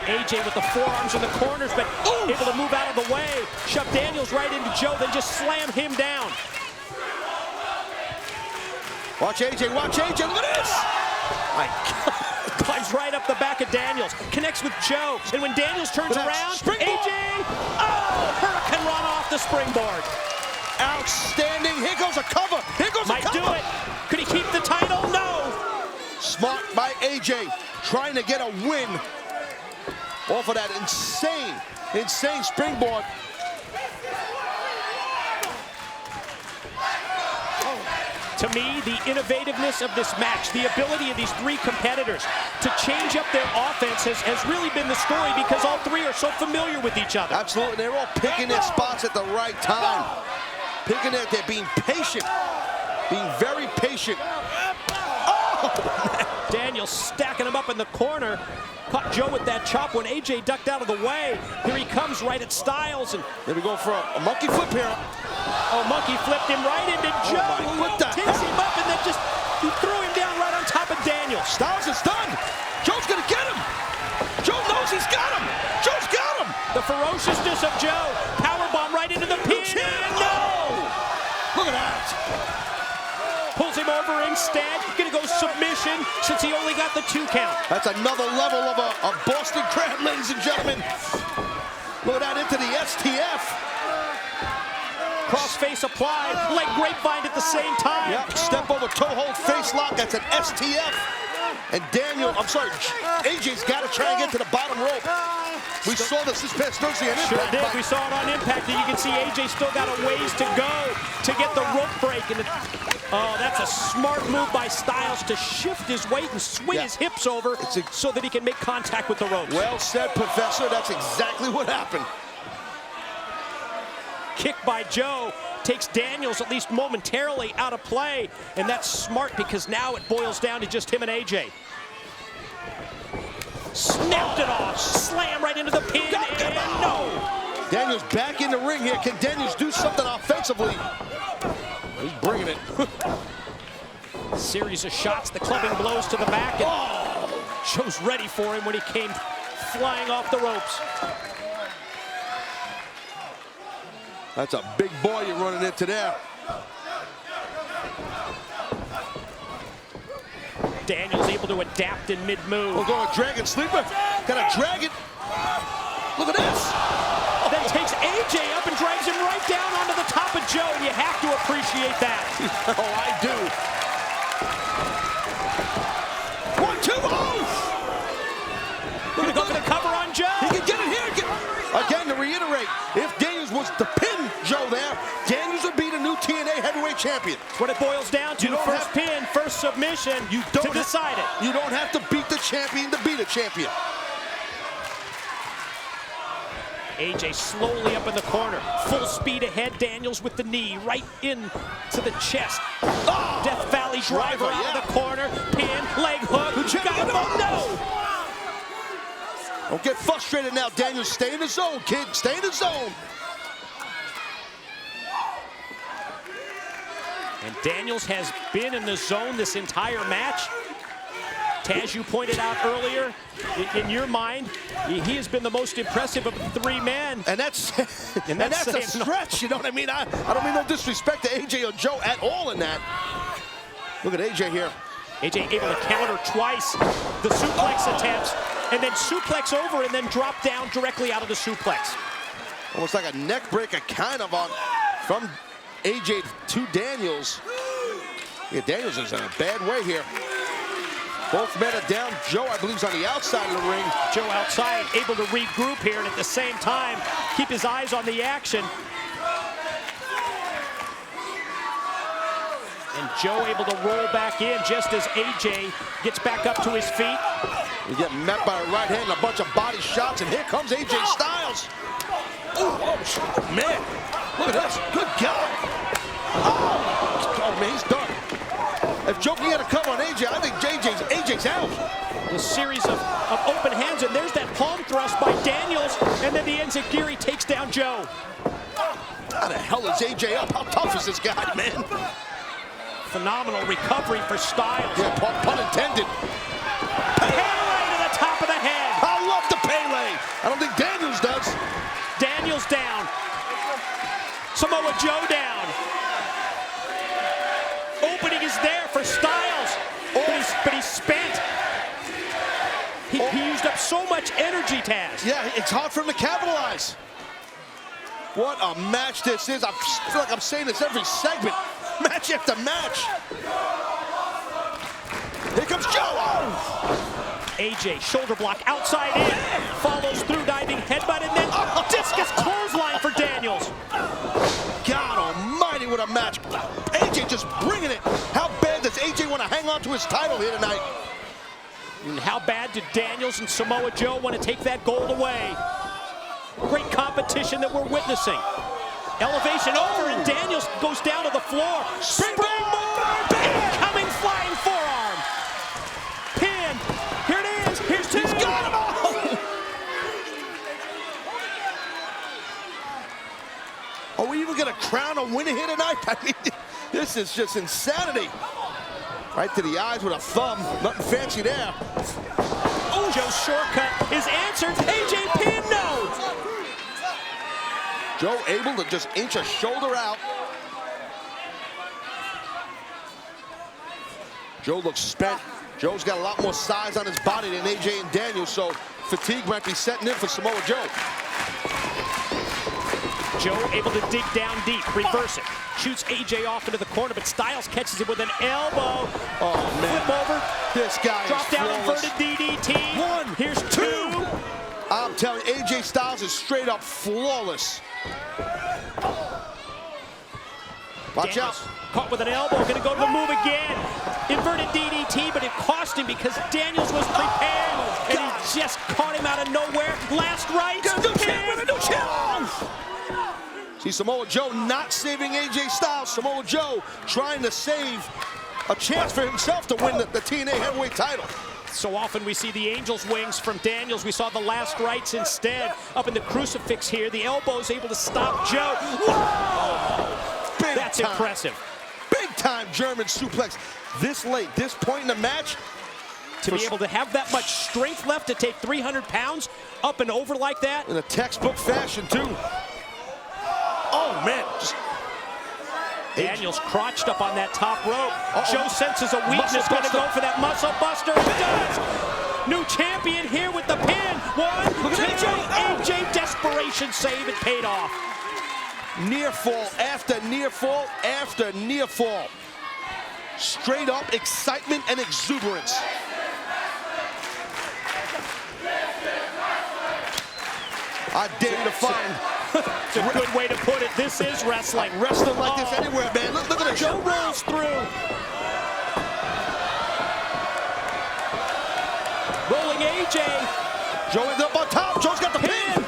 AJ with the forearms in the corners, but able to move out of the way. Shove Daniels right into Joe, then just slam him down. Watch AJ, watch AJ, look at this! My God. Climbs right up the back of Daniels, connects with Joe, and when Daniels turns around, AJ, hurricane run off the springboard. Outstanding, here goes a cover, here goes a cover. Might do it. Could he keep the title? No. Smart by AJ, trying to get a win off of that insane springboard. To me, the innovativeness of this match, the ability of these three competitors to change up their offense has really been the story, because all three are so familiar with each other. Absolutely, they're all picking their spots at the right time. They're being patient, being very patient. Daniels stacking him up in the corner. Caught Joe with that chop when AJ ducked out of the way. Here he comes right at Styles. And there we go for a monkey flip here. Oh, monkey flipped him right into Joe. What the takes him up and then just he threw him down right on top of Daniels. Styles is done. Joe's gonna get him. Joe knows he's got him. Joe's got him. The ferociousness of Joe. Powerbomb right into the pin. No! Look at that. Pulls him over instead. Gonna go submission since he only got the 2 count. That's another level of a Boston Crab, ladies and gentlemen. Look at that, into the STF. Cross-face applied, leg grapevine at the same time. Yep, step over toe hold face lock, that's an STF. And AJ's got to try and get to the bottom rope. We saw this past Thursday on Impact. Sure did, we saw it on Impact, and you can see AJ still got a ways to go to get the rope break. And oh, that's a smart move by Styles to shift his weight and swing his hips over so that he can make contact with the ropes. Well said, Professor, that's exactly what happened. Kick by Joe takes Daniels at least momentarily out of play, and that's smart because now it boils down to just him and AJ. Snapped it off, slam right into the pin, and no! Daniels back in the ring here. Can Daniels do something offensively? He's bringing it. Series of shots, the clubbing blows to the back, and Joe's ready for him when he came flying off the ropes. That's a big boy you're running into there. Daniels able to adapt in mid-move. We're going Dragon Sleeper. Got a dragon. Look at this. Then takes AJ up and drives him right down onto the top of Joe. And you have to appreciate that. Oh, I do. 1, 2, Gonna go for the cover on Joe. He can get it here. Again, to reiterate, if Daniels was to pin Joe there, Daniels would be the new TNA Heavyweight Champion. That's what it boils down to. First pin, first submission to decide it. You don't have to beat the champion to be the champion. AJ slowly up in the corner. Full speed ahead. Daniels with the knee right into the chest. Death Valley driver out of the corner. Pin, leg hook. Got him. Oh, no! Don't get frustrated now, Daniels. Stay in the zone, kid. Stay in the zone. And Daniels has been in the zone this entire match. Taz, you pointed out earlier, in your mind, he has been the most impressive of the three men. And that's a stretch, you know what I mean? I don't mean no disrespect to AJ or Joe at all in that. Look at AJ here. AJ able to counter twice the suplex attempts, and then suplex over and then drop down directly out of the suplex. Almost like a neck breaker kind of on from AJ to Daniels. Yeah, Daniels is in a bad way here. Both men are down. Joe, I believe, is on the outside of the ring. Joe outside, able to regroup here, and at the same time, keep his eyes on the action. And Joe able to roll back in just as AJ gets back up to his feet. You get met by a right hand and a bunch of body shots, and here comes AJ Styles. Oh, man. Look at this. Good God. Oh, man, he's done. If Joe can get a cover on AJ, I think AJ's out. A series of open hands, and there's that palm thrust by Daniels, and then the enziguri takes down Joe. How the hell is AJ up? How tough is this guy, man? Phenomenal recovery for Styles. Yeah, pun intended. Pele to the top of the head. I love the Pele. I don't think Daniels does. Daniels down. Samoa Joe down. Opening is there for Styles, but he's spent. He used up so much energy, Taz. Yeah, it's hard for him to capitalize. What a match this is. I feel like I'm saying this every segment. Match after match. Here comes Joe. AJ, shoulder block, outside in. Follows through, diving headbutt, and then discus clothesline for Daniels. God almighty, what a match. AJ just bringing it. How bad does AJ want to hang on to his title here tonight? And how bad did Daniels and Samoa Joe want to take that gold away? Great competition that we're witnessing. Elevation over, and Daniels goes down to the floor. Springboard! Incoming flying forearm. Pin. Here it is. Here's two. He's got him all. Are we even going to crown a winner here tonight? I mean, this is just insanity. Right to the eyes with a thumb. Nothing fancy there. Oh, Joe's shortcut is answered. AJ pin, no. Joe able to just inch a shoulder out. Joe looks spent. Joe's got a lot more size on his body than AJ and Daniel, so fatigue might be setting in for Samoa Joe. Joe able to dig down deep, reverse it. Shoots AJ off into the corner, but Styles catches it with an elbow. Oh, man. Flip over. This guy Drop is down flawless. inverted DDT. One. Here's two. I'm telling you, AJ Styles is straight up flawless. Watch Daniels out. caught with an elbow, gonna go to the move again. Inverted DDT, but it cost him because Daniels was prepared, and he just caught him out of nowhere. Last right. See, Samoa Joe not saving AJ Styles. Samoa Joe trying to save a chance for himself to win the TNA heavyweight title. So often we see the Angel's wings from Daniels. We saw the last rights instead. Up in the crucifix here, the elbow's able to stop Joe. Big That's time. impressive. Big time German suplex. This late, this point in the match. To be able to have that much strength left to take 300 pounds up and over like that. In a textbook fashion, too. Oh, man. Daniels crotched up on that top rope. Joe senses a weakness, going to go for that muscle buster. He does. New champion here with the pin. One, two, AJ desperation save. It paid off. Near fall after near fall after near fall. Straight up excitement and exuberance. I dare you to find. It's a good way to put it. This is wrestling. Wrestling like this anywhere, man. Look at it. Joe rolls through. Rolling AJ. Joe ends up on top. Joe's got the pin.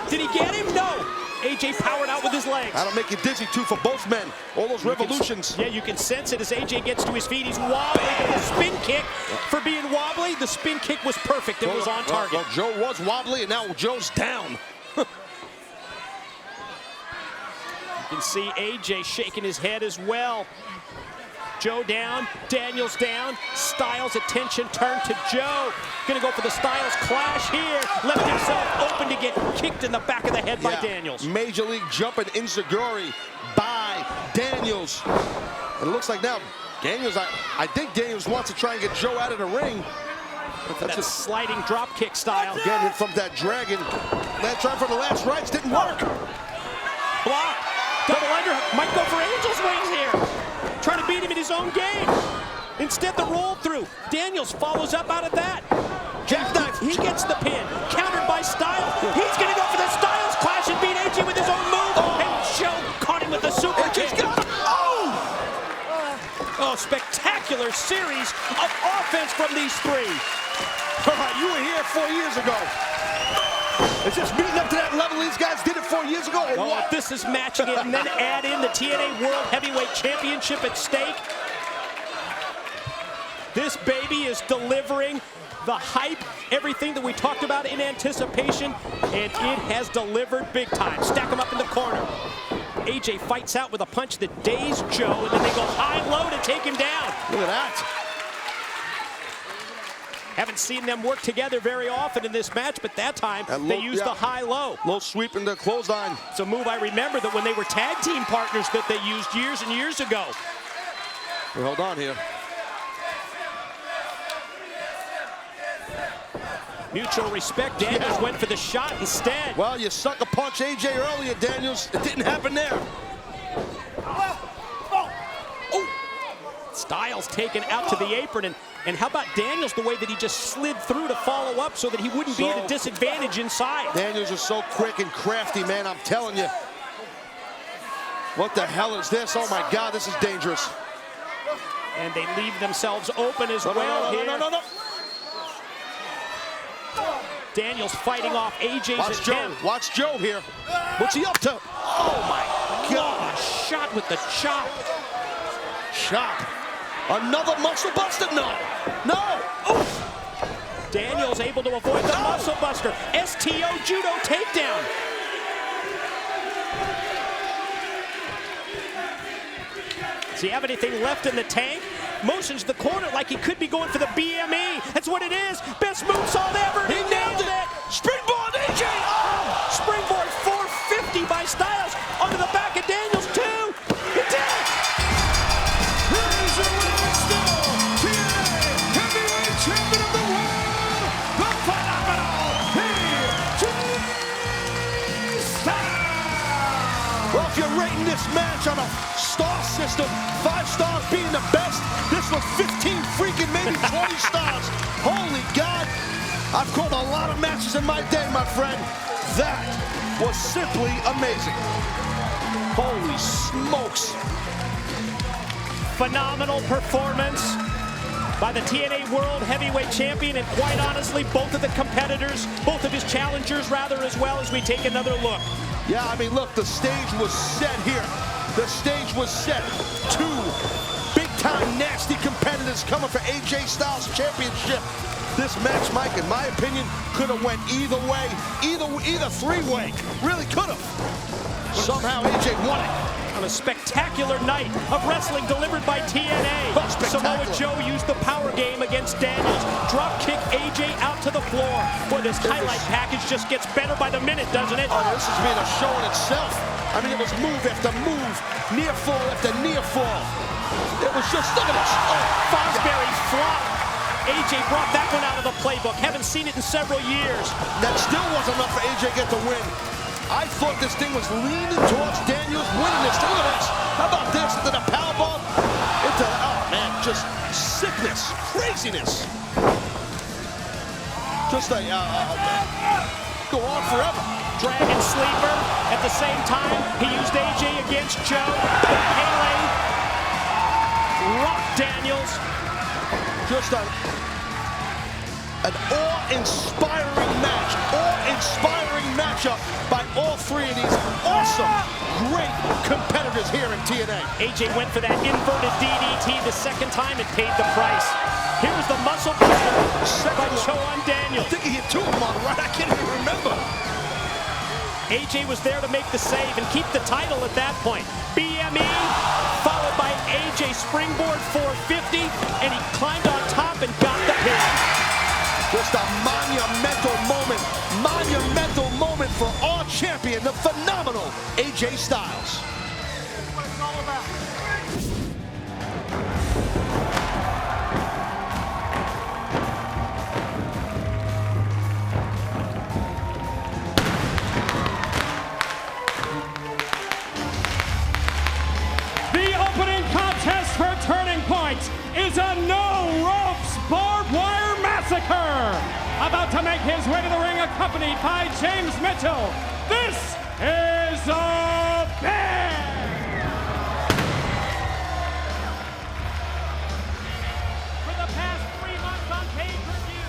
Did he get him? No. AJ powered out with his legs. That'll make you dizzy, too, for both men. All those revolutions. Yeah, you can sense it as AJ gets to his feet. He's wobbly, but the spin kick, for being wobbly, the spin kick was perfect. It was on target. Well, Joe was wobbly, and now Joe's down. You can see AJ shaking his head as well. Joe down, Daniels down, Styles' attention turned to Joe. Gonna go for the Styles clash here. Left himself open to get kicked in the back of the head by Daniels. Major League jumping enziguri by Daniels. And it looks like now Daniels, I think Daniels wants to try and get Joe out of the ring. That's a sliding drop kick style. Getting it from that dragon. That try for the last rights didn't work. Block. Double underhook. Might go for Angel's wings here. Trying to beat him in his own game. Instead, the roll through. Daniels follows up out of that. Jackknife. He gets the pin. Countered by Styles. He's going to go for the Styles clash and beat AJ with his own move. And Joe caught him with the super kick. Oh, spectacular series of offense from these three. All right, you were here 4 years ago. Is this meeting up to that level these guys did it 4 years ago, or what? This is matching it, and then add in the TNA World Heavyweight Championship at stake. This baby is delivering the hype, everything that we talked about in anticipation, and it has delivered big time. Stack him up in the corner. AJ fights out with a punch that dazed Joe, and then they go high-low to take him down. Look at that. Haven't seen them work together very often in this match, but that time they used the high-low. Low sweep in the clothesline. It's a move I remember that when they were tag team partners that they used years and years ago. Hold on here. Mutual respect. Daniels went for the shot instead. Well, you sucker punch AJ earlier, Daniels. It didn't happen there. Styles taken out to the apron, and how about Daniels, the way that he just slid through to follow up so that he wouldn't be at a disadvantage inside. Daniels is so quick and crafty, man, I'm telling you. What the hell is this? Oh my God, this is dangerous. And they leave themselves open as well here. No. Daniels fighting off AJ's attempt. Watch Joe here. What's he up to? Oh my God, shot with the chop. Chop. Another muscle buster? No. Oof. Daniels able to avoid the muscle buster. STO judo takedown. Does he have anything left in the tank? Motions the corner like he could be going for the BME. That's what it is. Best moonsault ever. He nailed it. Springboard, AJ. Oh! Springboard 450 by Styles onto the back of Daniels too. He did it. Here's your winner still, TNA Heavyweight Champion of the world, the phenomenal AJ Styles. Well, if you're rating this match on a star system, 5 stars being the best, this was 15 freaking, maybe 20 stars. Holy God. I've called a lot of matches in my day, my friend. That was simply amazing. Holy smokes. Phenomenal performance by the TNA World Heavyweight Champion, and quite honestly, both of the competitors, both of his challengers rather, as well, as we take another look. Yeah, I mean, look, the stage was set here. The stage was set. 2 big-time nasty competitors coming for AJ Styles Championship. This match, Mike, in my opinion, could have went either way, either 3-way. Really could have. Somehow AJ won it. On a spectacular night of wrestling delivered by TNA. Samoa Joe used the power game against Daniels. Drop kick AJ out to the floor. Boy, this highlight package just gets better by the minute, doesn't it? Oh, this has been a show in itself. I mean, it was move after move, near fall after near fall. It was just, look at this. Oh, Fosbury flop. AJ brought that one out of the playbook. Haven't seen it in several years. That still wasn't enough for AJ to get the win. I thought this thing was leaning towards Daniels winning this. Look at this. How about this? Into the powerbomb. Into, oh man, just sickness, craziness. Just a, go on forever. Dragon sleeper. At the same time, he used AJ against Joe. Pele rocked Daniels. Just an awe-inspiring match. Awe-inspiring matchup by all 3 of these awesome, great competitors here in TNA. AJ went for that inverted DDT the second time and paid the price. Here's the muscle buster by Joe on Daniels. I think he hit 2 of them on the right. I can't even remember. AJ was there to make the save and keep the title at that point. BME, followed by AJ springboard 450, and he climbed on top and got the pin. Just a monumental moment for our champion, the phenomenal AJ Styles. That's what it's all about. Is a no-ropes barbed wire massacre. About to make his way to the ring, accompanied by James Mitchell. This is Abyss. For the past 3 months on pay-per-view,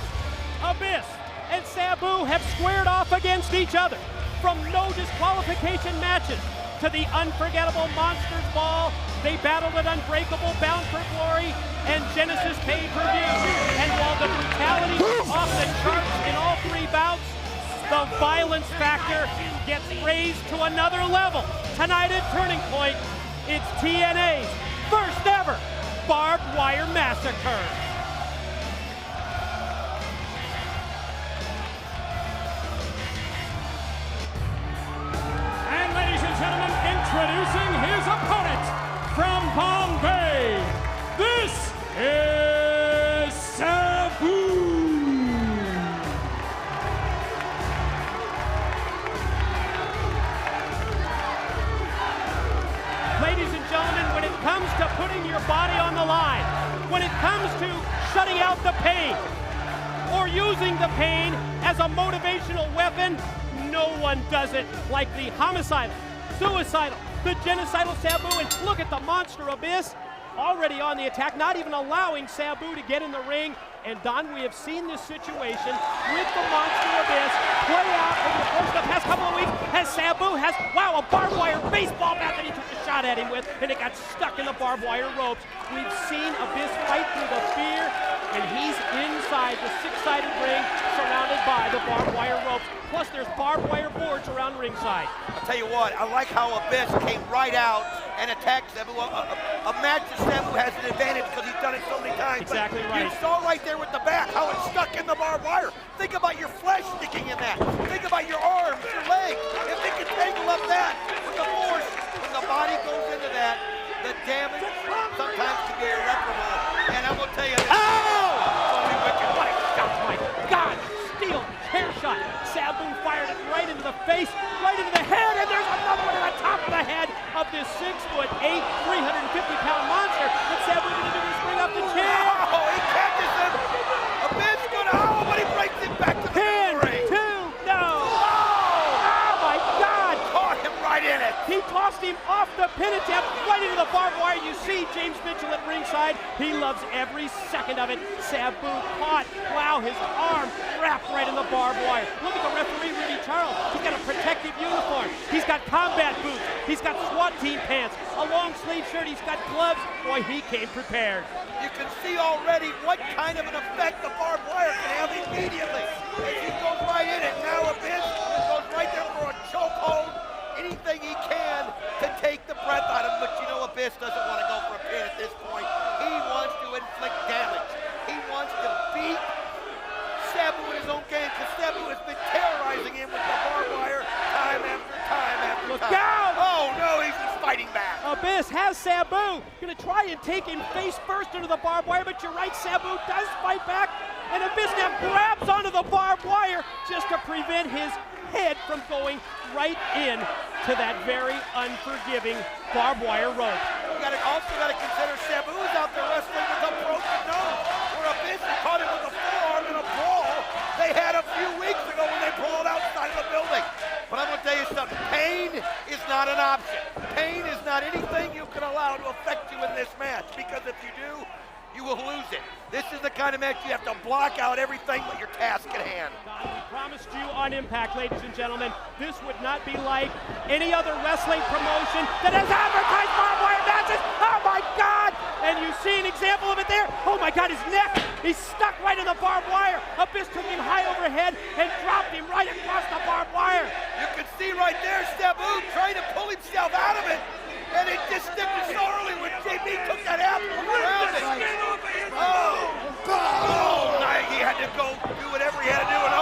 Abyss and Sabu have squared off against each other. From no disqualification matches to the unforgettable Monsters Ball, they battled at Unbreakable, Bound for Glory, and Genesis pay-per-view. And while the brutality was off the charts in all 3 bouts, the violence factor gets raised to another level. Tonight at Turning Point, it's TNA's first ever Barbed Wire Massacre. And ladies and gentlemen, introducing his opponent from Bombay, this is Sabu. Ladies and gentlemen, when it comes to putting your body on the line, when it comes to shutting out the pain, or using the pain as a motivational weapon, no one does it like the homicidal, suicidal, the genocidal Sabu. And look at the monster Abyss, already on the attack, not even allowing Sabu to get in the ring. And Don, we have seen this situation with the monster Abyss play out over the course of the past couple of weeks as Sabu has, wow, a barbed wire baseball bat that he took a shot at him with, and it got stuck in the barbed wire ropes. We've seen Abyss fight through the fear, and he's inside the 6-sided ring surrounded by the barbed wire ropes. Plus there's barbed wire boards around ringside. I'll tell you what, I like how Abyss came right out and attacked Sabu. A match that Sabu has an advantage because he's done it so many times. Exactly right. You saw right there with the back how it's stuck in the barbed wire. Think about your flesh sticking in that. Think about your arms, your legs. If they can tangle up that with the force, when the body goes into that, the damage sometimes can be irreparable. And I'm going to tell you this. Oh! What a shot, my God! Steel chair shot. Sabu fired it right into the face, right into the head, and there's another one to the top of the head of this 6'8", 350-pound monster. What's Sabu going to do? Bring up the chair. Oh, he catches him. Abyss going to howl, but he breaks it back to the ring. 2, no. Oh, my God. Caught him right in it. He tossed him off the pin attempt right into the barbed wire. You see James Mitchell at ringside. He loves every second of it. Sabu caught. Wow, his arm wrapped right in the barbed wire. Look at the referee, Rudy Charles. He's got a protective uniform. He's got combat boots. He's got SWAT team pants, a long sleeve shirt. He's got gloves. Boy, he came prepared. You can see already what kind of an effect the barbed wire can have immediately. As he goes right in it. Now Abyss goes right there for a chokehold. Anything he can to take the breath out of him. But you know Abyss doesn't want to go for a pin at this point. He wants to inflict damage. He wants to beat Sabu in his own game because Sabu has been terrorizing him with the barbed wire time after time after Look time. out! Oh no, he's just fighting back. Abyss has Sabu. Gonna try and take him face first into the barbed wire, but you're right, Sabu does fight back. And Abyss now grabs onto the barbed wire just to prevent his head from going right in to that very unforgiving barbed wire rope. You also got to consider Sabu is out there wrestling with a broken nose. Where Abyss caught him with a forearm in a brawl they had a few weeks ago when they brawled outside of the building. But I'm going to tell you something. Pain is not an option. Pain is not anything you can allow to affect you in this match, because if you do, you will lose it. This is the kind of match you have to block out everything but your task at hand. God, we promised you on Impact, ladies and gentlemen, this would not be like any other wrestling promotion that has advertised barbed wire matches. Oh my God! And you see an example of it there. Oh my God, his neck, he's stuck right in the barbed wire. Abyss took him high overhead and dropped him right across the barbed wire. You can see right there, Sabu trying to pull himself out of it, and it just slipped so early when JB took that apple around it. Oh, Nagy had to go do whatever he had to do, and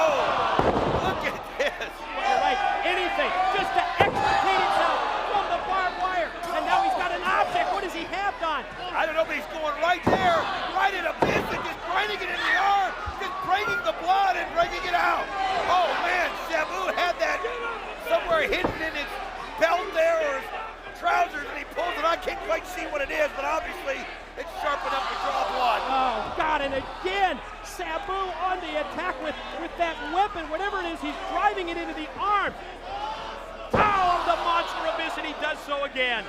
look at this. You're right, anything, just to extricate himself from the barbed wire. And now he's got an object. What does he have, Don? I don't know, but he's going right there, right in a fist, and just grinding it in the arm, just breaking the blood and breaking it out. Oh man, Sabu had that somewhere hidden in his belt there or his trousers, and he pulls it. I can't quite see what it is, but obviously it's sharp enough to draw blood. Oh God, and again, Sabu on the attack with that weapon, whatever it is, he's driving it into the arm. Oh, the monster Abyss, and he does so again.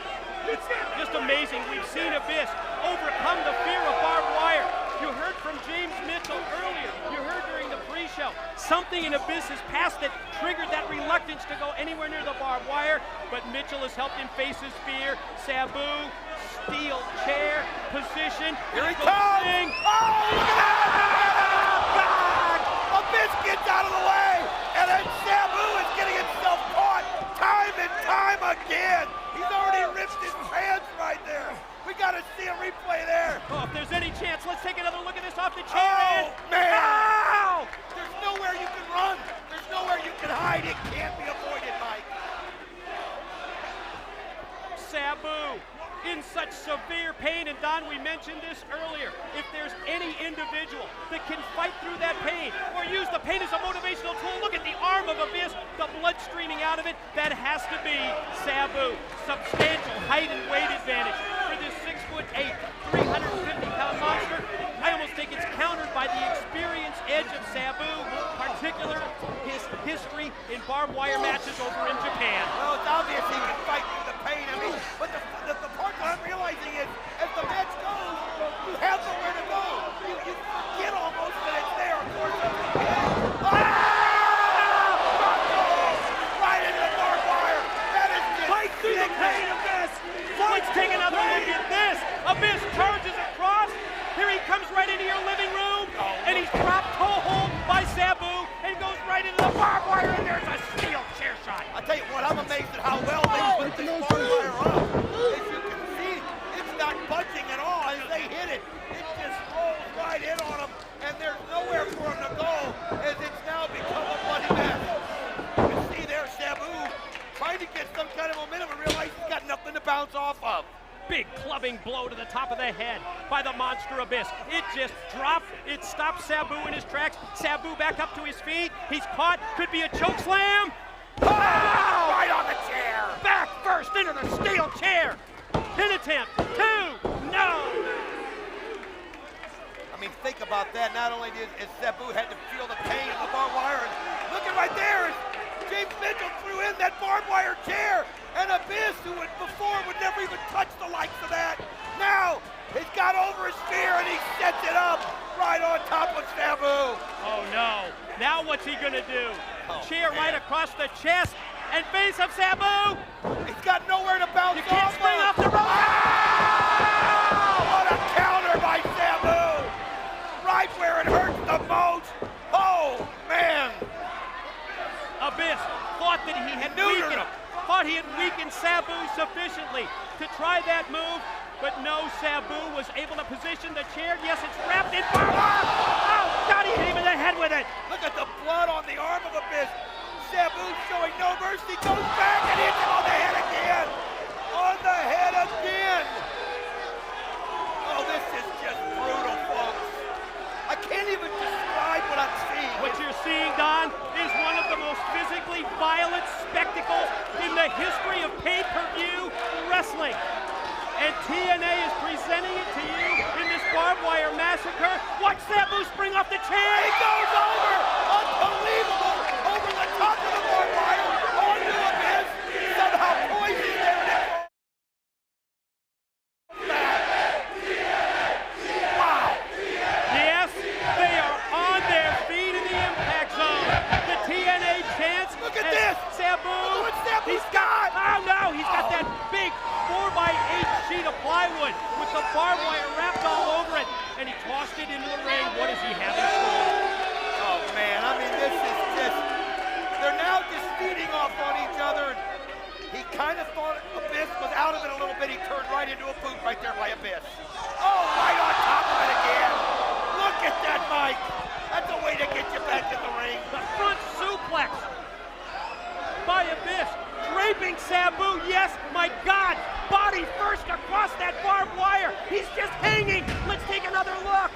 It's just amazing. We've seen Abyss overcome the fear of barbed wire. You heard from James Mitchell earlier. You heard during the pre-show. Something in Abyss's past that triggered that reluctance to go anywhere near the barbed wire, but Mitchell has helped him face his fear. Sabu, steel chair, position. Here he comes! Oh, look at that! Abyss gets out of the way, and then Sabu is getting himself caught time and time again. He's already ripped his pants right there. We got to see a replay there. Oh, if there's any chance, let's take another look at this off the chair. Oh, man! Ow! There's nowhere you can run. There's nowhere you can hide. It can't be avoided, Mike. Sabu in such severe pain, and Don, we mentioned this earlier. If there's any individual that can fight through that pain or use the pain as a motivational tool, look at the arm of Abyss, the blood streaming out of it, that has to be Sabu. Substantial height and weight advantage for this 6'8", 350-pound monster. I almost think it's countered by the experience edge of Sabu, particular his history in barbed wire matches over in Japan. Well, it's obvious he can fight through the pain. I mean, but the part that I'm realizing is, as the match goes, you have nowhere to go. You forget almost that it's there. Of course, right into the barbed wire. That is just Fight through the pain of this. Let's take another look at this. Abyss charges across. Here he comes right into your living room, and he's dropped toe hold by Sabu and goes right into the barbed wire, and there's a steel chair shot. I'll tell you what, I'm amazed at how well they put this barbed wire up. As you can see, it's not budging at all. As they hit it, it just rolls right in on them, and there's nowhere for him to go, as it's now become a bloody mess. You can see there, Sabu trying to get some kind of momentum and realize he's got nothing to bounce off of. Big clubbing blow to the top of the head by the monster Abyss. It just dropped. It stopped Sabu in his tracks. Sabu back up to his feet. He's caught. Could be a choke slam. Oh! Right on the chair. Back first into the steel chair. Pin attempt. 2. No. I mean, think about that. Not only did Sabu had to feel the pain of the barbed wire, and looking right there, James Mitchell threw in that barbed wire chair, and Abyss, who before would never even touch the likes of that, now he's got over his fear and he sets it up right on top of Sabu. Oh no. Now what's he gonna do? Chair man. right across the chest and face of Sabu. He's got nowhere to bounce You can't off spring of. off the rope. Oh, what a counter by Sabu! Right where it hurts the most. Oh man! Abyss thought that he had weakened Sabu sufficiently to try that move, but no, Sabu was able to position the chair. Yes, it's wrapped in barbed wire. Oh, God, he hit him in the head with it. Look at the blood on the arm of Abyss. Sabu showing no mercy, goes back and hits him on the head again. On the head again. Oh, this is just brutal, folks. I can't even describe what I'm seeing. What you're seeing, Don, is one of the most physically violent spectacles in the history of pay-per-view wrestling. And TNA is presenting it to you in this barbed wire massacre. Watch Sabu spring off the chair. He goes over! Unbelievable! Over the top of the barbed wire, onto Abyss, somehow poisoned there and it. Wow! Yes, they are on their feet in the impact zone. The TNA chants. Look at as this! Sabu. Look what Sabu's He's got. Oh no! He's got that big 4x8 sheet of plywood with the barbed wire wrapped all over it, and he tossed it into the ring. What does he have in store? Oh man, I mean this is just, they're now just feeding off on each other. He kind of thought Abyss was out of it a little bit. He turned right into a boot right there by Abyss. Oh, right on top of it again. Look at that, Mike. That's a way to get you back in the ring. The front suplex by Abyss, draping Sabu. Yes, my God, body first across that barbed wire. He's just hanging. Let's take another look.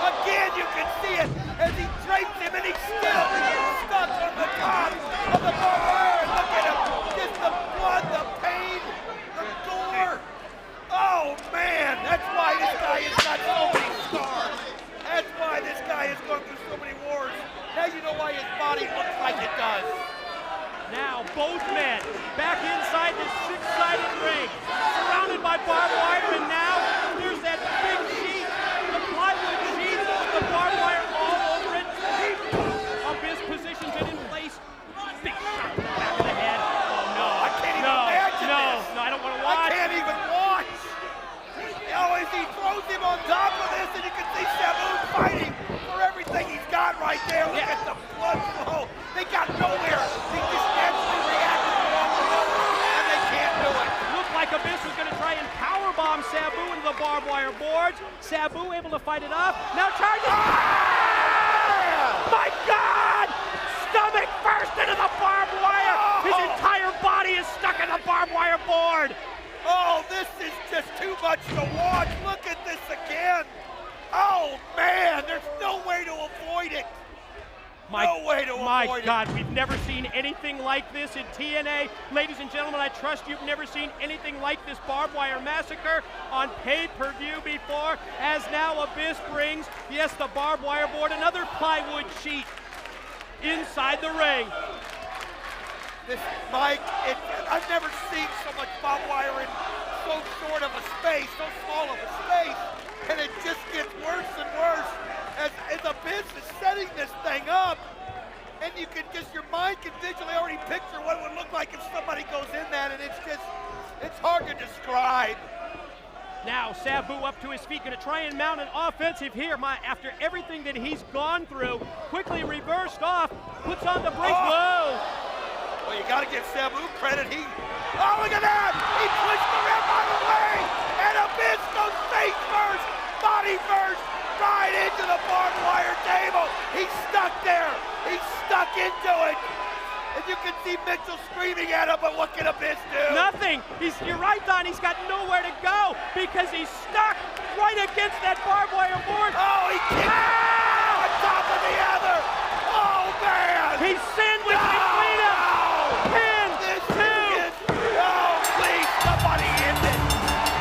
Again, you can see it as he drapes him, and he's still stuck on the top of the barbed wire. Look at him, just the blood, the pain, the gore. Oh man, that's why this guy has got so many scars. That's why this guy has gone through so many wars. Now you know why his body looks like it does. Now both men back inside this six-sided ring, surrounded by barbed wire, and now there's that big sheet, the plywood sheet, the barbed wire all over it. Abyss positions it in place. Big shot to the back of the head. Oh no! I can't even imagine this. No, I don't want to watch. I can't even watch. Oh, as he throws him on top of this, and you can see Sabu fighting for everything he's got right there. Look at the blood flow. They got nowhere. They just naturally reacted to one another, and they can't do it. Looked like Abyss was going to try and powerbomb Sabu into the barbed wire boards. Sabu able to fight it off. Now charges. My God! Stomach first into the barbed wire. His entire body is stuck in the barbed wire board. Oh, this is just too much to watch. Look at this again. Oh, man, there's no way to avoid it. No way to avoid it. My God, we've never seen anything like this in TNA. Ladies and gentlemen, I trust you've never seen anything like this barbed wire massacre on pay-per-view before, as now Abyss brings, yes, the barbed wire board, another plywood sheet inside the ring. This, Mike, I've never seen so much barbed wire in so short of a space, so small of a space, and it just gets worse and worse as Abyss is setting this thing up, and you can just, your mind can visually already picture what it would look like if somebody goes in that, and it's hard to describe. Now Sabu up to his feet, going to try and mount an offensive here. After everything that he's gone through, quickly reversed off, puts on the brace. Whoa! Well, you got to give Sabu credit. Oh, look at that! He pushed the ref out of the way, and Abyss goes face first, body first, right into the barbed wire table. He's stuck there. He's stuck into it. And you can see Mitchell screaming at him, but what can Abyss do? Nothing. You're right, Don. He's got nowhere to go because he's stuck right against that barbed wire board. Oh, he kicked on top of the other. Oh, man. He's sandwiched between them. Pin, This two. is, oh, please, somebody end it.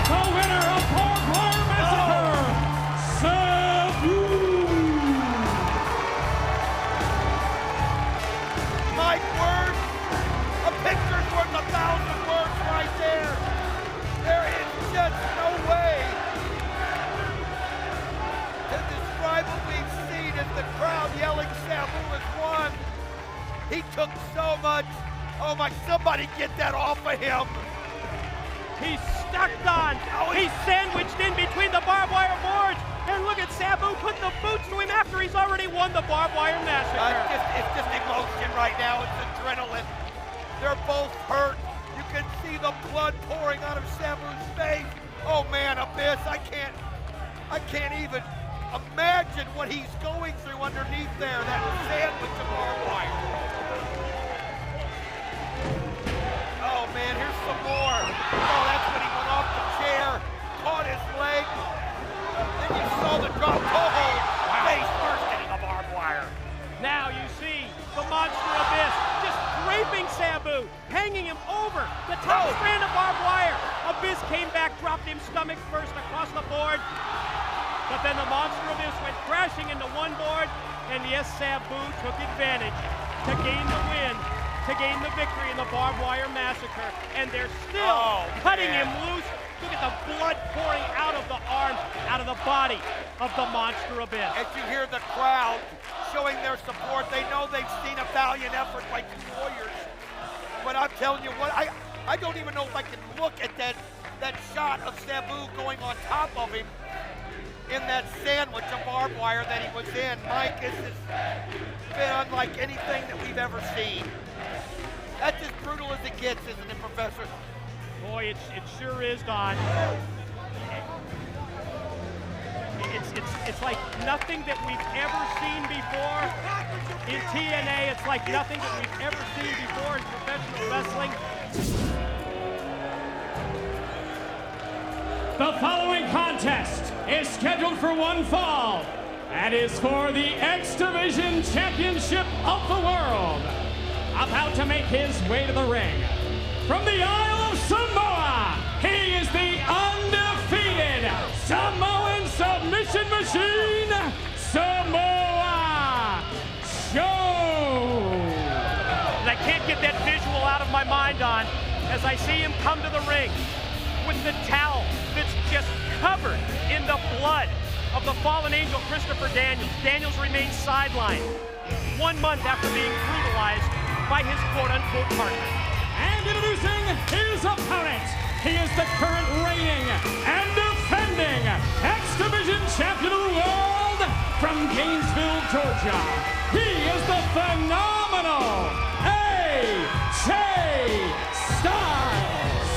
The winner of Barbed Wire Massacre, Sabu. Mike, words, a picture's worth 1,000 words right there. There is just no way to describe what we've seen as the crowd yelling Sabu has won. He took so much. Oh my, somebody get that off of him. He's stuck, Don. He's sandwiched in between the barbed wire boards. And look at Sabu putting the boots to him after he's already won the barbed wire massacre. It's just emotion right now. It's adrenaline. They're both hurt. You can see the blood pouring out of Sabu's face. Oh man, Abyss, I can't even imagine what he's going through underneath there. That sandwich of barbed wire. Oh man, here's some more. Oh, that's when he went off the chair, caught his leg. Then you saw the drop toe hold. Face first into the barbed wire. Now you see the monster Abyss just draping Sabu, hanging him over the top strand of barbed wire. Abyss came back, dropped him stomach first across the board. But then the monster Abyss went crashing into one board, and yes, Sabu took advantage to gain the win, to gain the victory in the barbed wire massacre. And they're still cutting him loose. Look at the blood pouring out of the arm, out of the body of the monster Abyss. As you hear the crowd showing their support, they know they've seen a valiant effort by two warriors. But I'm telling you what, I don't even know if I can look at that shot of Sabu going on top of him. in that sandwich of barbed wire that he was in. Mike, this has been unlike anything that we've ever seen. That's as brutal as it gets, isn't it, Professor? Boy, it sure is, Don. It's like nothing that we've ever seen before in TNA. It's like nothing that we've ever seen before in professional wrestling. The following contest is scheduled for one fall and is for the X Division Championship of the World. About to make his way to the ring, from the Isle of Samoa, he is the undefeated Samoan submission machine, Samoa Joe. And I can't get that visual out of my mind, Don, as I see him come to the ring with the towel that's just covered in the blood of the fallen angel Christopher Daniels. Daniels remains sidelined 1 month after being brutalized by his quote-unquote partner. And introducing his opponent, he is the current reigning and defending X Division Champion of the World from Gainesville, Georgia. He is the phenomenal AJ Styles.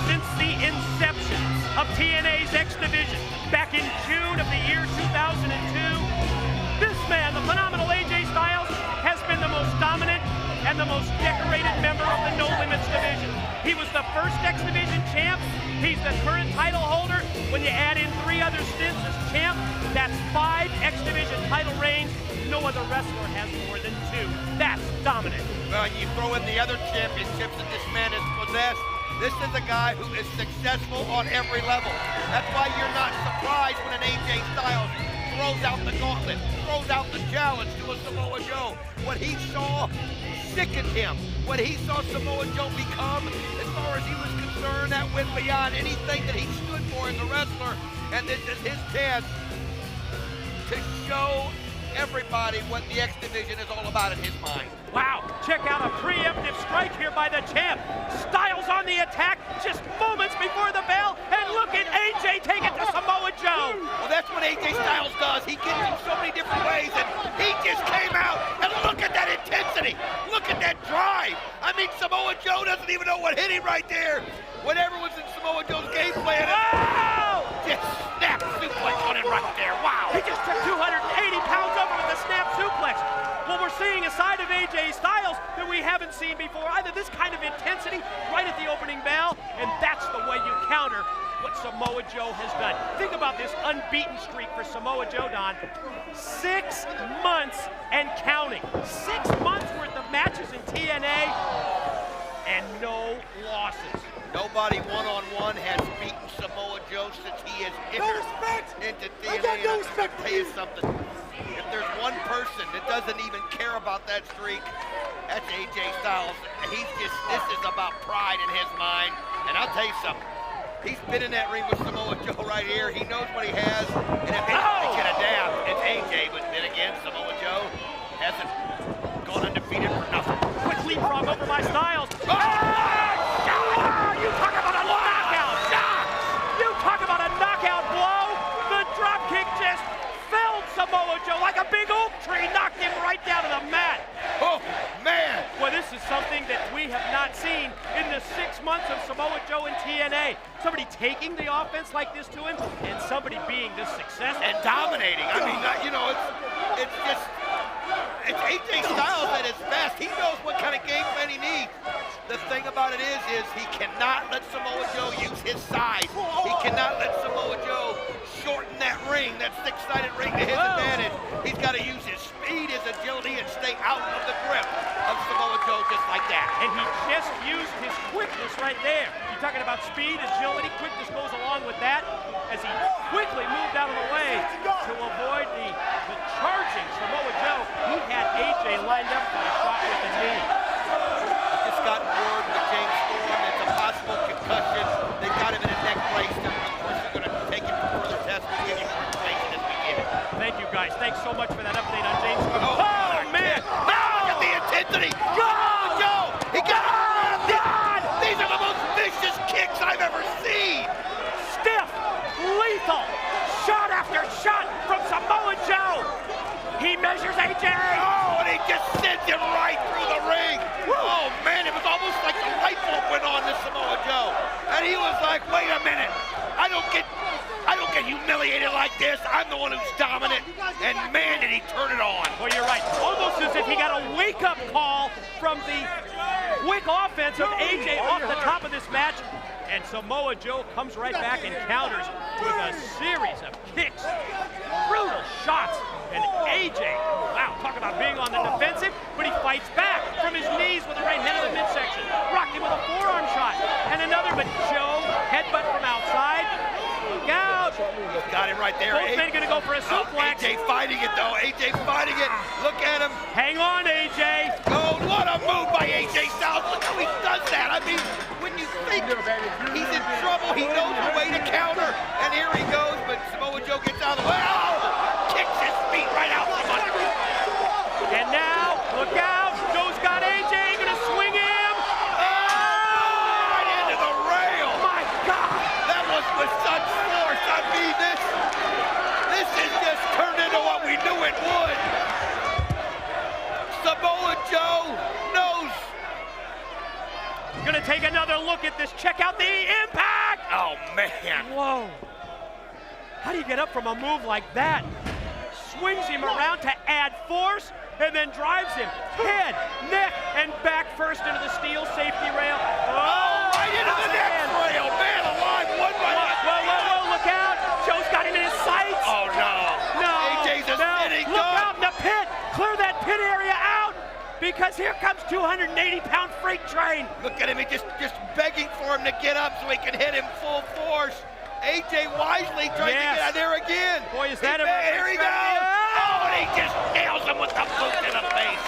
Since the inception of TNA's X Division back in June of the year 2002, this man, the phenomenal AJ Styles, has been the most dominant and the most decorated member of the No Limits division. He was the first X Division champ. He's the current title holder. When you add in 3 other stints as champ, that's 5 X Division title reigns. No other wrestler has more than 2. That's dominant. Well, you throw in the other championships that this man has possessed. This is a guy who is successful on every level. That's why you're not surprised when an AJ Styles throws out the gauntlet, throws out the challenge to a Samoa Joe. What he saw sickened him. What he saw Samoa Joe become, as far as he was concerned, that went beyond anything that he stood for as a wrestler. And this is his chance to show everybody what the X Division is all about in his mind. Wow, check out a preemptive strike here by the champ. Styles on the attack just moments before the bell, and look at AJ take it to Samoa Joe. Well, that's what AJ Styles does. He gets in so many different ways, and he just came out, and look at that intensity. Look at that drive. I mean, Samoa Joe doesn't even know what hit him right there. Whatever was in Samoa Joe's game plan, Wow! just snap suplex on him right there. Wow. He just took 280 pounds over with a snap suplex. Well, we're seeing a side of AJ Styles that we haven't seen before. Either this kind of intensity right at the opening bell, and that's the way you counter what Samoa Joe has done. Think about this unbeaten streak for Samoa Joe, Don. 6 months and counting. 6 months worth of matches in TNA and no losses. Nobody one-on-one has beaten Samoa Joe since he has entered into TNA. I got no respect I'll tell you something. If there's one person that doesn't even care about that streak, that's AJ Styles. He's just, this is about pride in his mind. And I'll tell you something. He's been in that ring with Samoa Joe right here. He knows what he has. And if anybody can adapt, it's AJ. But then again, Samoa Joe hasn't gone undefeated for nothing. Quick leapfrog over by Styles. Oh! You talk about a knockout! You talk about a knockout blow! The drop kick just felled Samoa Joe like a big oak tree, knocked him right down to the mat. Oh, man! Well, this is something that we have not seen in the 6 months of Samoa Joe in TNA. Somebody taking the offense like this to him, and somebody being this successful. And dominating. I mean, you know, it's just, it's AJ Styles at his best. He knows what kind of game plan he needs. The thing about it is he cannot let Samoa Joe use his size. He cannot let Samoa Joe shorten that ring, that 6-sided ring to his advantage. He's got to use his speed, his agility, and stay out of the grip of Samoa Joe just like that. And he just used his quickness right there. You're talking about speed, agility, quickness goes along with that as he quickly moved out of the way to avoid the charging Samoa Joe. He had AJ lined up for a shot with the knee. Just gotten word with James Storm. It's a possible concussion. They've got him in a neck brace. Of course, they're going to take him for further tests. We'll give you more information as we get it. Thank you, guys. Thanks so much for that update on James Storm. Oh, man! Now look at the intensity. Oh, Joe! He got it. These are the most vicious kicks I've ever seen. Stiff, lethal. Shot after shot from Samoa Joe. He measures AJ. Oh, and he just sends him right through the ring. Oh, man, it was almost like the light bulb went on to Samoa Joe. And he was like, wait a minute. I don't get humiliated like this. I'm the one who's dominant. And, man, did he turn it on. Well, you're right. Almost as if he got a wake-up call from the quick offense of AJ off the top of this match. And Samoa Joe comes right back and counters with a series of kicks, brutal shots, and AJ, wow, talk about being on the defensive, but he fights back from his knees with the right hand of the midsection, rocked him with a forearm shot, and another, but Joe, headbutt from outside, look out. Got him right there. Both men gonna go for a suplex. AJ fighting it, though. AJ fighting it. Look at him. Hang on, AJ. Oh, what a move by AJ Styles. Look how he does that. I mean, when you think he's in trouble, he knows the way to counter. And here he goes, but Samoa Joe gets out of the way. Oh, kicks his feet right out from under him. And now, look out. Joe's got AJ, gonna swing him. Oh, right into the rail. My God. That was with such force. I mean, this has just turned into what we knew it would. Samoa Joe knows. Gonna take another look at this. Check out the impact. Oh, man. Whoa. How do you get up from a move like that? Swings him around to add force and then drives him head, neck, and back first into the steel safety rail. Oh, right into the next rail. Man alive, one right on. Whoa, look out. Joe's got him in his sights. Oh, no. No. AJ's a sitting Look duck. out in the pit. Clear that pit area out because here comes 280-pound freight train. Look at him. He just begging for him to get up so he can hit him full force. AJ wisely trying to get out there again. Boy, is that a Here he goes. Oh, and he just nails him with the boot to the face.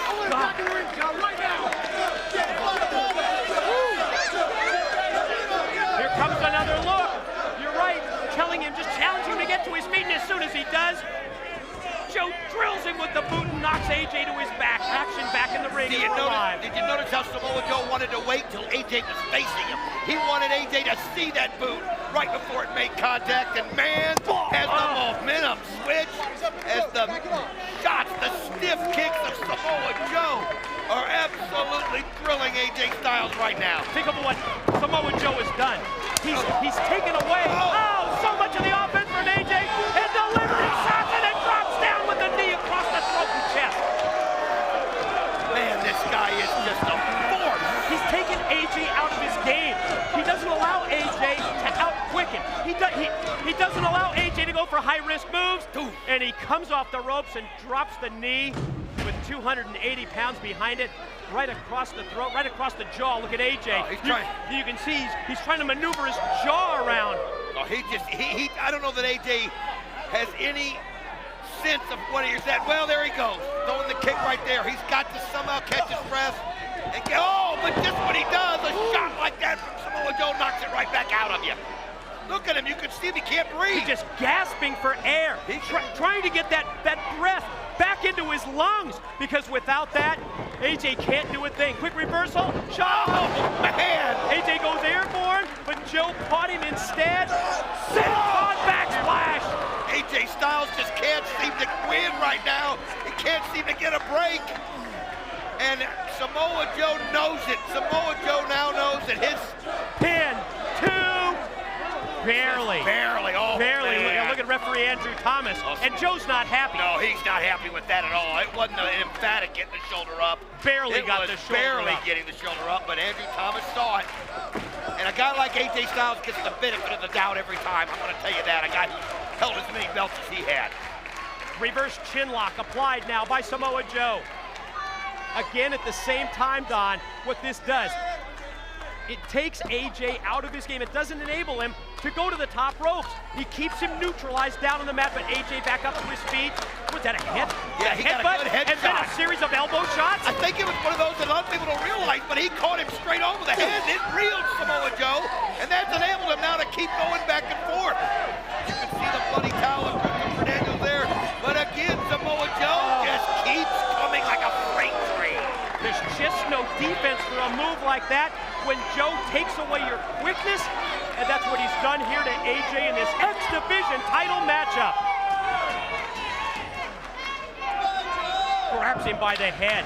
Here comes another look. You're right. Telling him, just challenge him to get to his feet, and as soon as he does, Joe drills him with the boot and knocks AJ to his back. Action back in the ring. Did you notice how Samoa Joe wanted to wait till AJ was facing him? He wanted AJ to see that boot right before it made contact, and man, has the momentum switch as the shots, the stiff kicks of Samoa Joe are absolutely thrilling AJ Styles right now. Think of what Samoa Joe has done. He's taken away so much of the offense from AJ and delivering shots, and it drops down with the knee across the throat and chest. Man, this guy is just a force. He's taken AJ out of his game. He doesn't allow AJ to out-quicken. He doesn't allow AJ to go for high-risk moves, and he comes off the ropes and drops the knee with 280 pounds behind it, right across the throat, right across the jaw. Look at AJ. Oh, he's trying. You can see he's trying to maneuver his jaw around. Oh, I don't know that AJ has any sense of what he said. Well, there he goes, throwing the kick right there. He's got to somehow catch his breath. And but just what he does, a shot like that from Samoa Joe knocks it right back out of you. Look at him, you can see him, he can't breathe. He's just gasping for air. He's trying to get that breath back into his lungs, because without that, AJ can't do a thing. Quick reversal, shot. Oh, man. AJ goes airborne, but Joe caught him instead. Senton backsplash. AJ Styles just can't seem to win right now. He can't seem to get a break. And Samoa Joe knows it. Samoa Joe now knows that his pin, barely. Barely. Look at referee Andrew Thomas. And Joe's not happy. No, he's not happy with that at all. It wasn't an emphatic getting the shoulder up. Barely got the shoulder up. Getting the shoulder up, but Andrew Thomas saw it. And a guy like AJ Styles gets the benefit of the doubt every time. I'm going to tell you that. A guy who held as many belts as he had. Reverse chin lock applied now by Samoa Joe. Again, at the same time, Don, what this does, it takes AJ out of his game. It doesn't enable him to go to the top ropes. He keeps him neutralized down on the mat, but AJ back up to his feet. Was that a hit? Yeah, he got a good head and shot. Then a series of elbow shots? I think it was one of those that a lot of people don't realize, but he caught him straight over the head. It reeled Samoa Joe, and that's enabled him now to keep going back and forth. You can see the bloody towel of Christopher Daniels there, but again, Samoa Joe just keeps coming like a freight train. There's just no defense for a move like that. when Joe takes away your quickness, and that's what he's done here to AJ in this X Division title matchup. Grabs him by the head.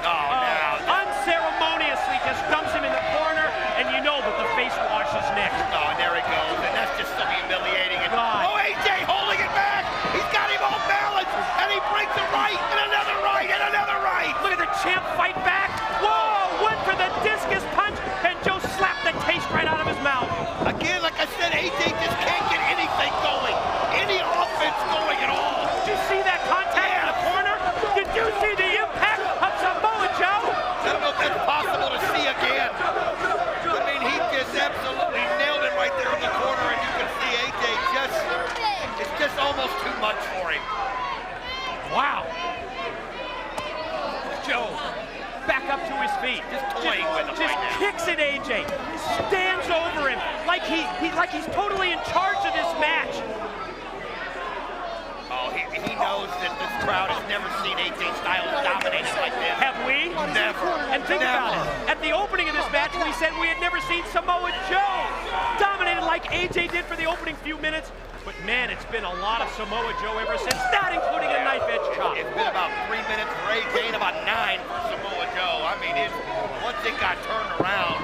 Unceremoniously just dumps him in the corner, and you know that the face wash is next. Oh, and there he goes, and that's just so humiliating. And, God. oh, AJ holding it back. He's got him off balance, and he breaks a right, and another right, and another right. Look at the champ fight back. Whoa, went for the discus punch, and Joe slapped the taste right out of his mouth. Again, like I said, AJ just can't get anything going, any offense going at all. Did you see that contact in the corner? Did you see the impact of Samoa Joe? I don't know if that's possible to see again. I mean, he just absolutely nailed it right there in the corner, and you can see AJ it's just almost too much for him. Wow. Joe, back up to his feet. Just toying with him right now. Kicks at AJ, stands over him like he's totally in charge of this match. Oh, he knows that this crowd has never seen AJ Styles dominated like this. Have we? Never. And think about it. At the opening of this match, we said we had never seen Samoa Joe dominated like AJ did for the opening few minutes. But man, it's been a lot of Samoa Joe ever since, not including a knife edge chop. It's been about 3 minutes for AJ and about 9 for Samoa Joe. I mean, once it got turned around,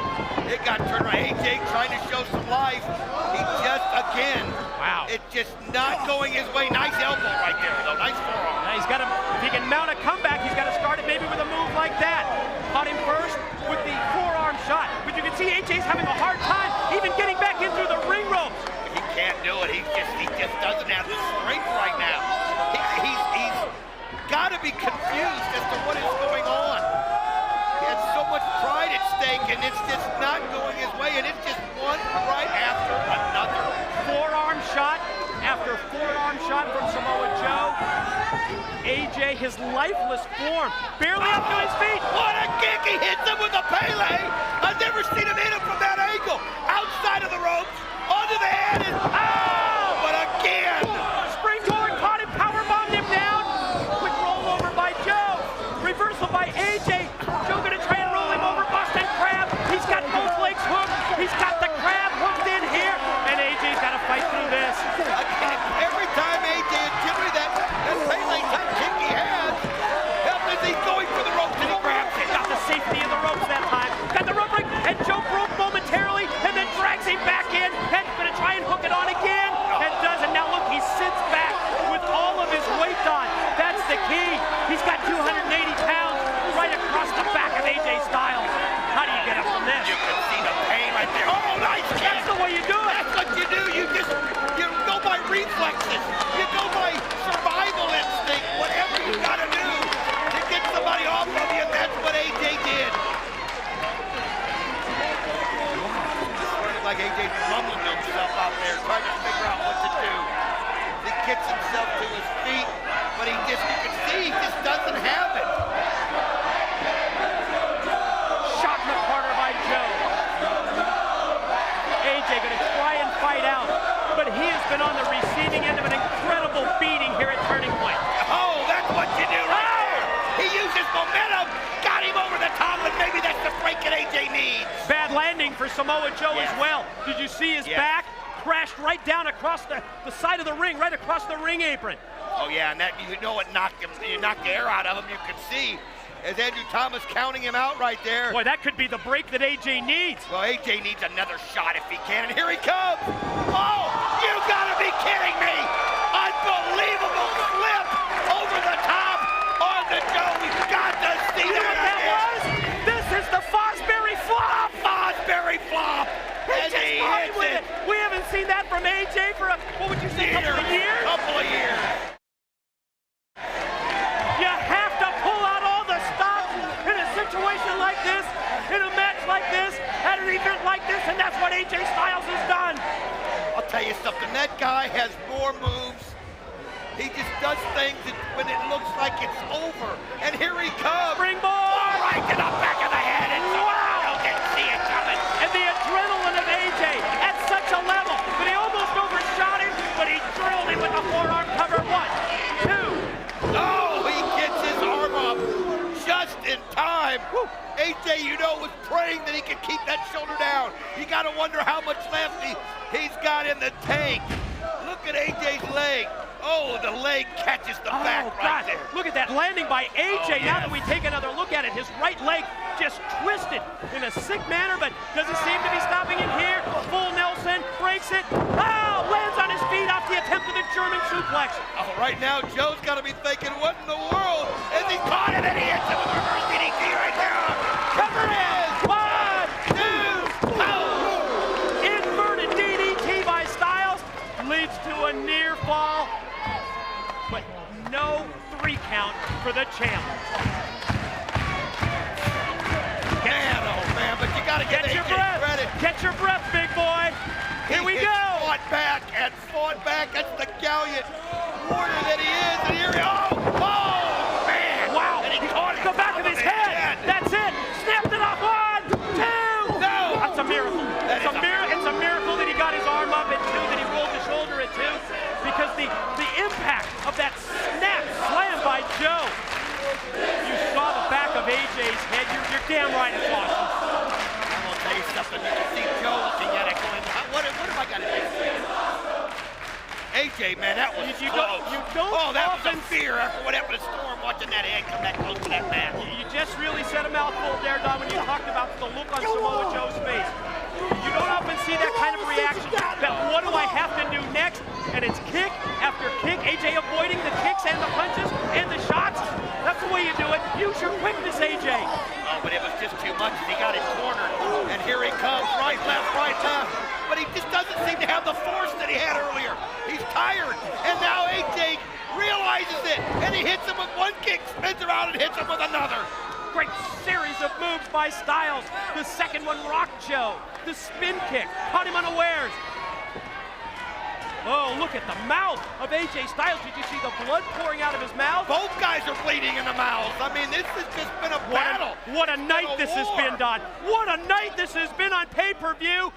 AJ trying to show some life. He just, again, wow. It's just not going his way. Nice elbow right there, though. Nice forearm. Now he's got to, if he can mount a comeback, he's got to start it maybe with a move like that. Caught him first with the forearm shot. But you can see AJ's having a hard time even getting back in through the ring ropes. He can't do it. He just doesn't have the strength right now. He's got to be confused as to what is going on. He has so much pride at stake, and it's just not going his way, and it's just one right after another. Forearm shot after forearm shot from Samoa Joe. AJ, his lifeless form, barely up to his feet. What a kick! He hits him with a Pele. I've never seen him hit him from that angle. Outside of the ropes, onto the head, and but again! Springboard caught him, powerbombed him down. Quick rollover by Joe. Reversal by AJ. Joe gonna try and roll him over. Boston Crab. He's got both legs hooked. He's got the crab hooked in here, and AJ's got to fight through this. Again, every time AJ and Jimmy that Pele type kick he has, he's going for the ropes and he grabs it. Got the safety of the ropes that time. Got the rope break, and Joe broke momentarily, and then drags him back in, and gonna try and hook it on again, and doesn't. Now look, he sits back with all of his weight on. That's the key. He's got 280 pounds right across the back of AJ Styles. How do you get up from this? You can see the pain right there. Oh, nice kick. That's the way you do it. That's what you do. You go by reflexes. You go by survival instinct. Whatever you gotta do to get somebody off of you, and that's what AJ did. Like AJ's mumbling to himself out there, trying to figure out what to do. He gets himself to his feet, but you can see he just doesn't have it. Shot in the corner by Joe. AJ gonna try and fight out, but he has been on the receiving end of an incredible beating here at Turning Point. Oh, that's what you do right there. He uses momentum, got him over the top, and maybe that's the break that AJ needs. Bad landing for Samoa Joe as well. Did you see his back? Crashed right down across the side of the ring, right across the ring apron. Oh yeah, and that, you know what knocked him, you knocked the air out of him. You can see as Andrew Thomas counting him out right there. Boy, that could be the break that AJ needs. Well, AJ needs another shot if he can, and here he comes. Oh, you gotta be kidding me. Unbelievable flip over the top on the Joe. We've got to see You know what that was? This is the Fosbury flop. Fosbury flop. And he hits it. We haven't seen that from AJ for what would you say, couple of years? Couple of years. You have to pull out all the stops in a situation like this, in a match like this, at an event like this, and that's what AJ Styles has done. I'll tell you something, that guy has more moves. He just does things when it looks like it's over. And here he comes. Springboard! Oh, right to the back of the head. And wow! Didn't see it coming. And the adrenaline of AJ at such a level that he almost overshot him, but he drilled him with the forearm cover. 1, 2. Oh, he gets his arm up just in time. AJ, you know, was praying that he could keep that shoulder got to wonder how much left he's got in the tank. Look at AJ's leg. Oh, the leg catches the back right there. Look at that landing by AJ. Oh, Now yes. that we take another look at it, his right leg just twisted in a sick manner, but doesn't seem to be stopping in here. Full Nelson, breaks it. Oh, lands on his feet off the attempt of the German suplex. Oh, right now, Joe's got to be thinking, what in the world? As he caught him, and he hits him with a reverse DDT right there. Cover is 1, 2, oh! Inverted DDT by Styles leads to a near fall, but no 3 count for the champ. Man, oh man, but you got to get Get your AJ breath. credit. Get your breath, big boy. Here we go. Fought back and fought back. That's the gallant warrior that he is. And here he oh, man. Wow. And he caught it The back of his head. That's it. Snapped it off. 1, 2. No. That's a miracle. That It's a miracle that he got his arm up at 2, that he rolled the shoulder at 2, because the impact of that snap slam by Joe. You saw the back of AJ's head. You're damn right it's awesome. I'm going to tell you something. You can see Joe looking at it going, what have I got to do? AJ, man, that was close. You don't oh, that often was a fear after what happened to Storm watching that head come that close to that man. You just really said a mouthful there, Don, when you talked about the look on Samoa Joe's face. You don't often see that kind of reaction, that what do I have to do next? And it's kick after kick, AJ avoiding the kicks and the punches and the shots. That's the way you do it. Use your quickness, AJ. Oh, but it was just too much. He got it cornered. And here he comes, right, left. But he just doesn't seem to have the force that he had earlier. He's tired. And now AJ realizes it. And he hits him with 1 kick, spins around and hits him with another. Great series of moves by Styles. The second one rocked Joe. The spin kick caught him unawares. Oh, look at the mouth of AJ Styles. Did you see the blood pouring out of his mouth? Both guys are bleeding in the mouth. I mean, this has just been a battle. What a night this has been, Don. What a night this has been on pay-per-view.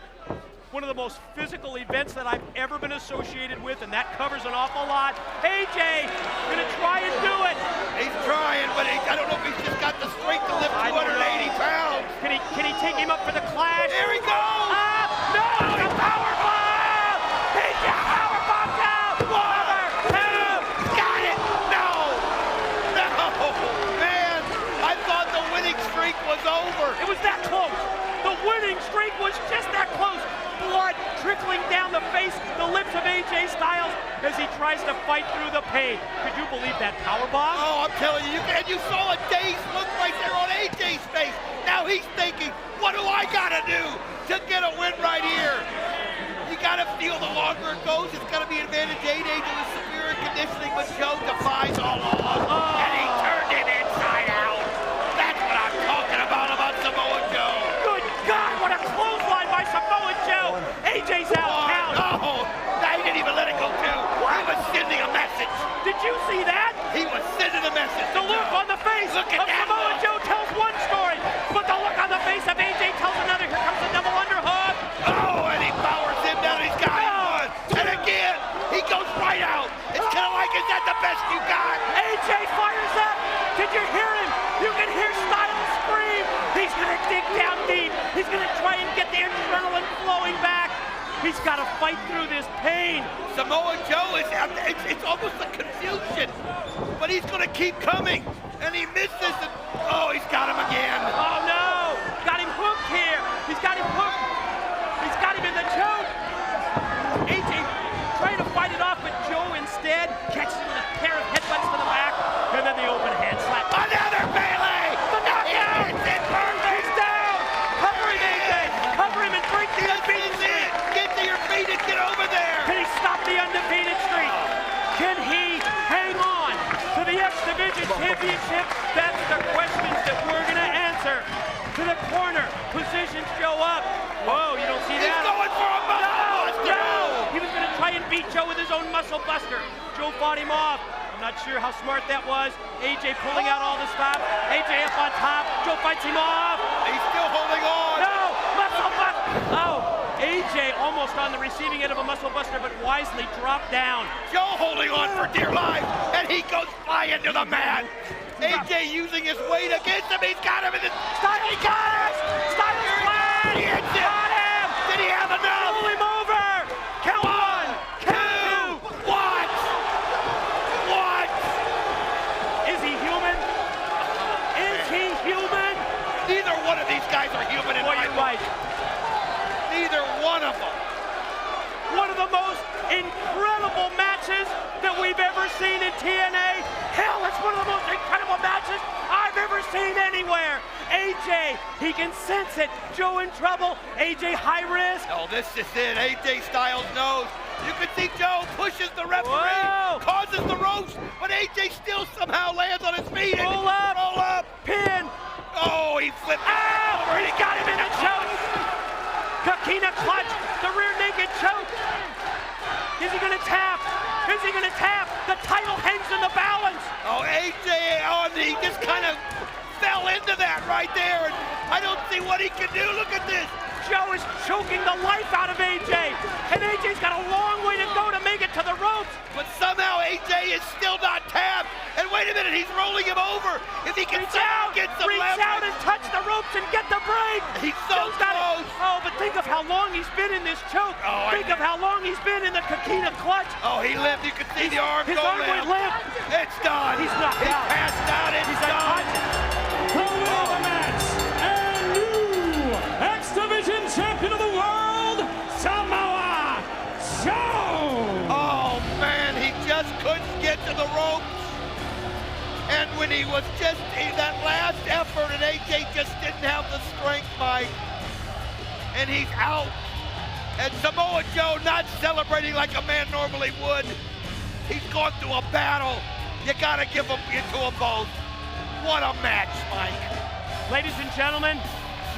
One of the most physical events that I've ever been associated with, and that covers an awful lot. AJ gonna try and do it. He's trying, but I don't know if he's just got the strength to lift 280 pounds. Can he take him up for the clash? Here he goes. No, the power bomb! He just power bombed out. 1, 2. Got it. No, man. I thought the winning streak was over. It was that close. The winning streak was just that close. Blood trickling down the face, the lips of AJ Styles as he tries to fight through the pain. Could you believe that powerbomb? Oh, I'm telling you, and you saw a dazed look right there on AJ's face. Now he's thinking, what do I gotta do to get a win right here? You gotta feel the longer it goes, it's gonna be advantage 8 to the superior conditioning, but Joe defies all odds, and he turned him inside out. That's what I'm talking about Samoa Joe. Good God, what a clothesline by Samoa Joe. AJ's out count. No, he didn't even let it go too. He was sending a message. Did you see that? He was sending a message. The look on the face Look at of that Samoa look. Joe tells one story, but the look on the face of AJ tells another. Here comes the double underhook. Oh, and he powers him down. He's got one. And again, he goes right out. It's kind of like, is that the best you got? AJ fires up. Did you hear him? You can hear Styles scream. He's going to dig down deep. He's going to try and get the adrenaline flowing back. He's got to fight through this pain. Samoa Joe is, it's almost a confusion, but he's going to keep coming. And he misses it. Oh, he's got him again. Oh no, got him hooked here. He's got him hooked. He's got him in the choke. AJ trying to fight it off, but Joe instead catches him with a pair of headbutts to the back, and then the open hand slap. Another Bailey. The knockout. It's it perfect. He's down. Cover him, AJ. Cover him and break the undefeated streak. Get to your feet and get over there. Can he stop the undefeated streak? Can he hang on to the X Division Championship? That's the questions that we're going to answer. To the corner, positions Joe up. Whoa, you don't see He's that? going for a muscle buster. No! He was going to try and beat Joe with his own muscle buster. Joe fought him off. I'm not sure how smart that was. AJ pulling out all the stops. AJ up on top. Joe fights him off. He's still holding on. No! Muscle buster! Oh! AJ almost on the receiving end of a muscle buster, but wisely dropped down. Joe holding on for dear life, and he goes flying to the mat. AJ using his weight against him. He's got him in the... Styles got it! Styles flag! He hits him. Got him! one of them. One of the most incredible matches that we've ever seen in TNA. Hell, it's one of the most incredible matches I've ever seen anywhere. AJ, he can sense it. Joe in trouble. AJ high risk. Oh, this is it. AJ Styles knows. You can see Joe pushes the referee, causes the ropes, but AJ still somehow lands on his feet. Roll up. Roll up. Pin. Oh, he flipped. Oh, he got him in the choke. Kakina clutch, the rear naked choke. Is he gonna tap? Is he gonna tap? The title hangs in the balance. Oh, AJ, he just kind of fell into that right there. And I don't see what he can do. Look at this. Joe is choking the life out of AJ. And AJ's got a long way to go to make it to the ropes. But somehow AJ is still not tapped. And wait a minute, he's rolling him over. If he can get some reach leverage. out and touch the ropes and get the break. He's so Joe's got close. it. Oh, but think of how long he's been in this choke. Think of how long he's been in the Kakina clutch. Oh, he limped. You can see the arm His go arm went limp. It's done. He's knocked out. Passed out. It's done. The winner of the match and new X Division champion of the world, Samoa Joe. Oh man, he just couldn't get to the ropes. And when he was just that last effort, and AJ just didn't have the strength, Mike. And he's out. And Samoa Joe not celebrating like a man normally would. He's gone through a battle. You gotta give him to them both. What a match, Mike. Ladies and gentlemen,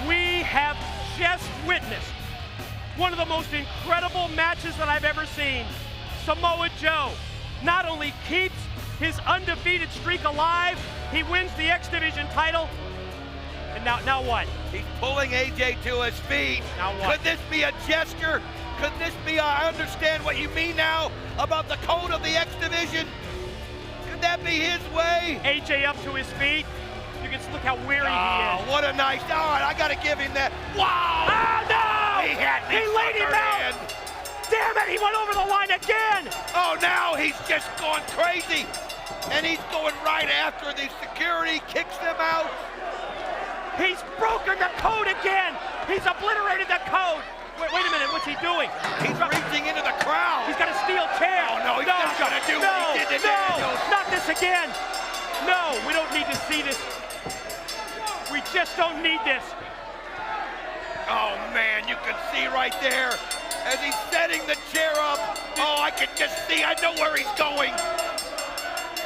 we have just witnessed one of the most incredible matches that I've ever seen. Samoa Joe not only keeps his undefeated streak alive, he wins the X Division title. And now what? He's pulling AJ to his feet. Now what? Could this be a gesture? Could this be I understand what you mean now about the code of the X Division? Could that be his way? AJ up to his feet. You can look how weary he is. What a nice, all right, I gotta give him that. Wow! Oh no! He had me He laid him out! in. Damn it, he went over the line again! Oh, now he's just gone crazy. And he's going right after the security, kicks them out. He's broken the code again! He's obliterated the code! Wait a minute, what's he doing? He's reaching into the crowd. He's got a steel chair! Oh, no, he's just gonna do what he did to Daniels. Not this again! No, we don't need to see this. We just don't need this. Oh, man, you can see right there as he's setting the chair up. Oh, I can just see. I know where he's going.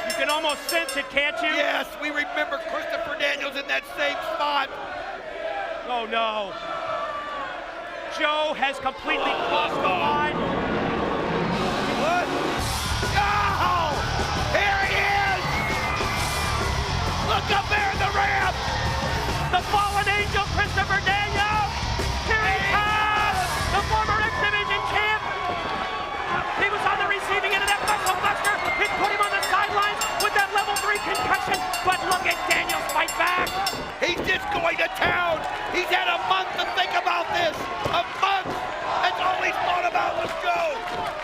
You can almost sense it, can't you? Yes, we remember Christopher Daniels in that same spot. Oh, no. Joe has completely crossed the line. What? Oh! Here he is! Look up there in the ramp! The fallen angel, Christopher Daniels! Here he comes! The former X Division champ! He was on the receiving end of that muscle buster. It put him on the sidelines with that level 3 concussion. But look at Daniels fight back! He's just going to town! He's had a month to think about this! A month! That's all he's thought about was Joe!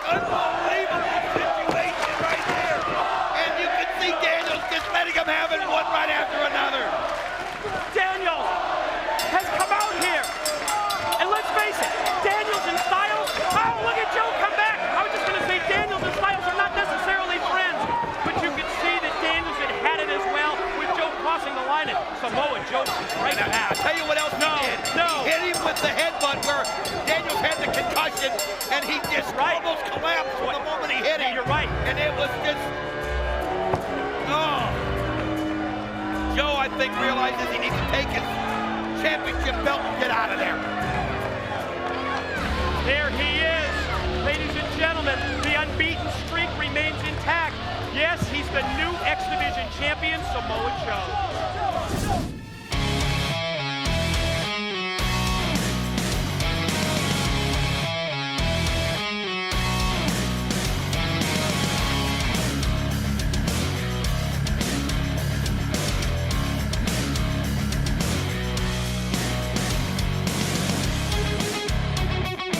Unbelievable situation right there! And you can see Daniels just letting him have it one right after another. Daniels has come out here. And let's face it, Daniels and Styles, oh, look at Joe come back. I was just going to say Daniels and Styles are not necessarily friends, but you can see that Daniels had it as well with Joe crossing the line, and Samoa Joe is right back. I'll tell you what else he did. He hit him with the headbutt where Daniels had the concussion, and he just almost collapsed the moment he hit him. You're right. And it was just, Joe, I think, realizes he needs to take his championship belt and get out of there. There he is. Ladies and gentlemen, the unbeaten streak remains intact. Yes, he's the new X Division champion, Samoa Joe.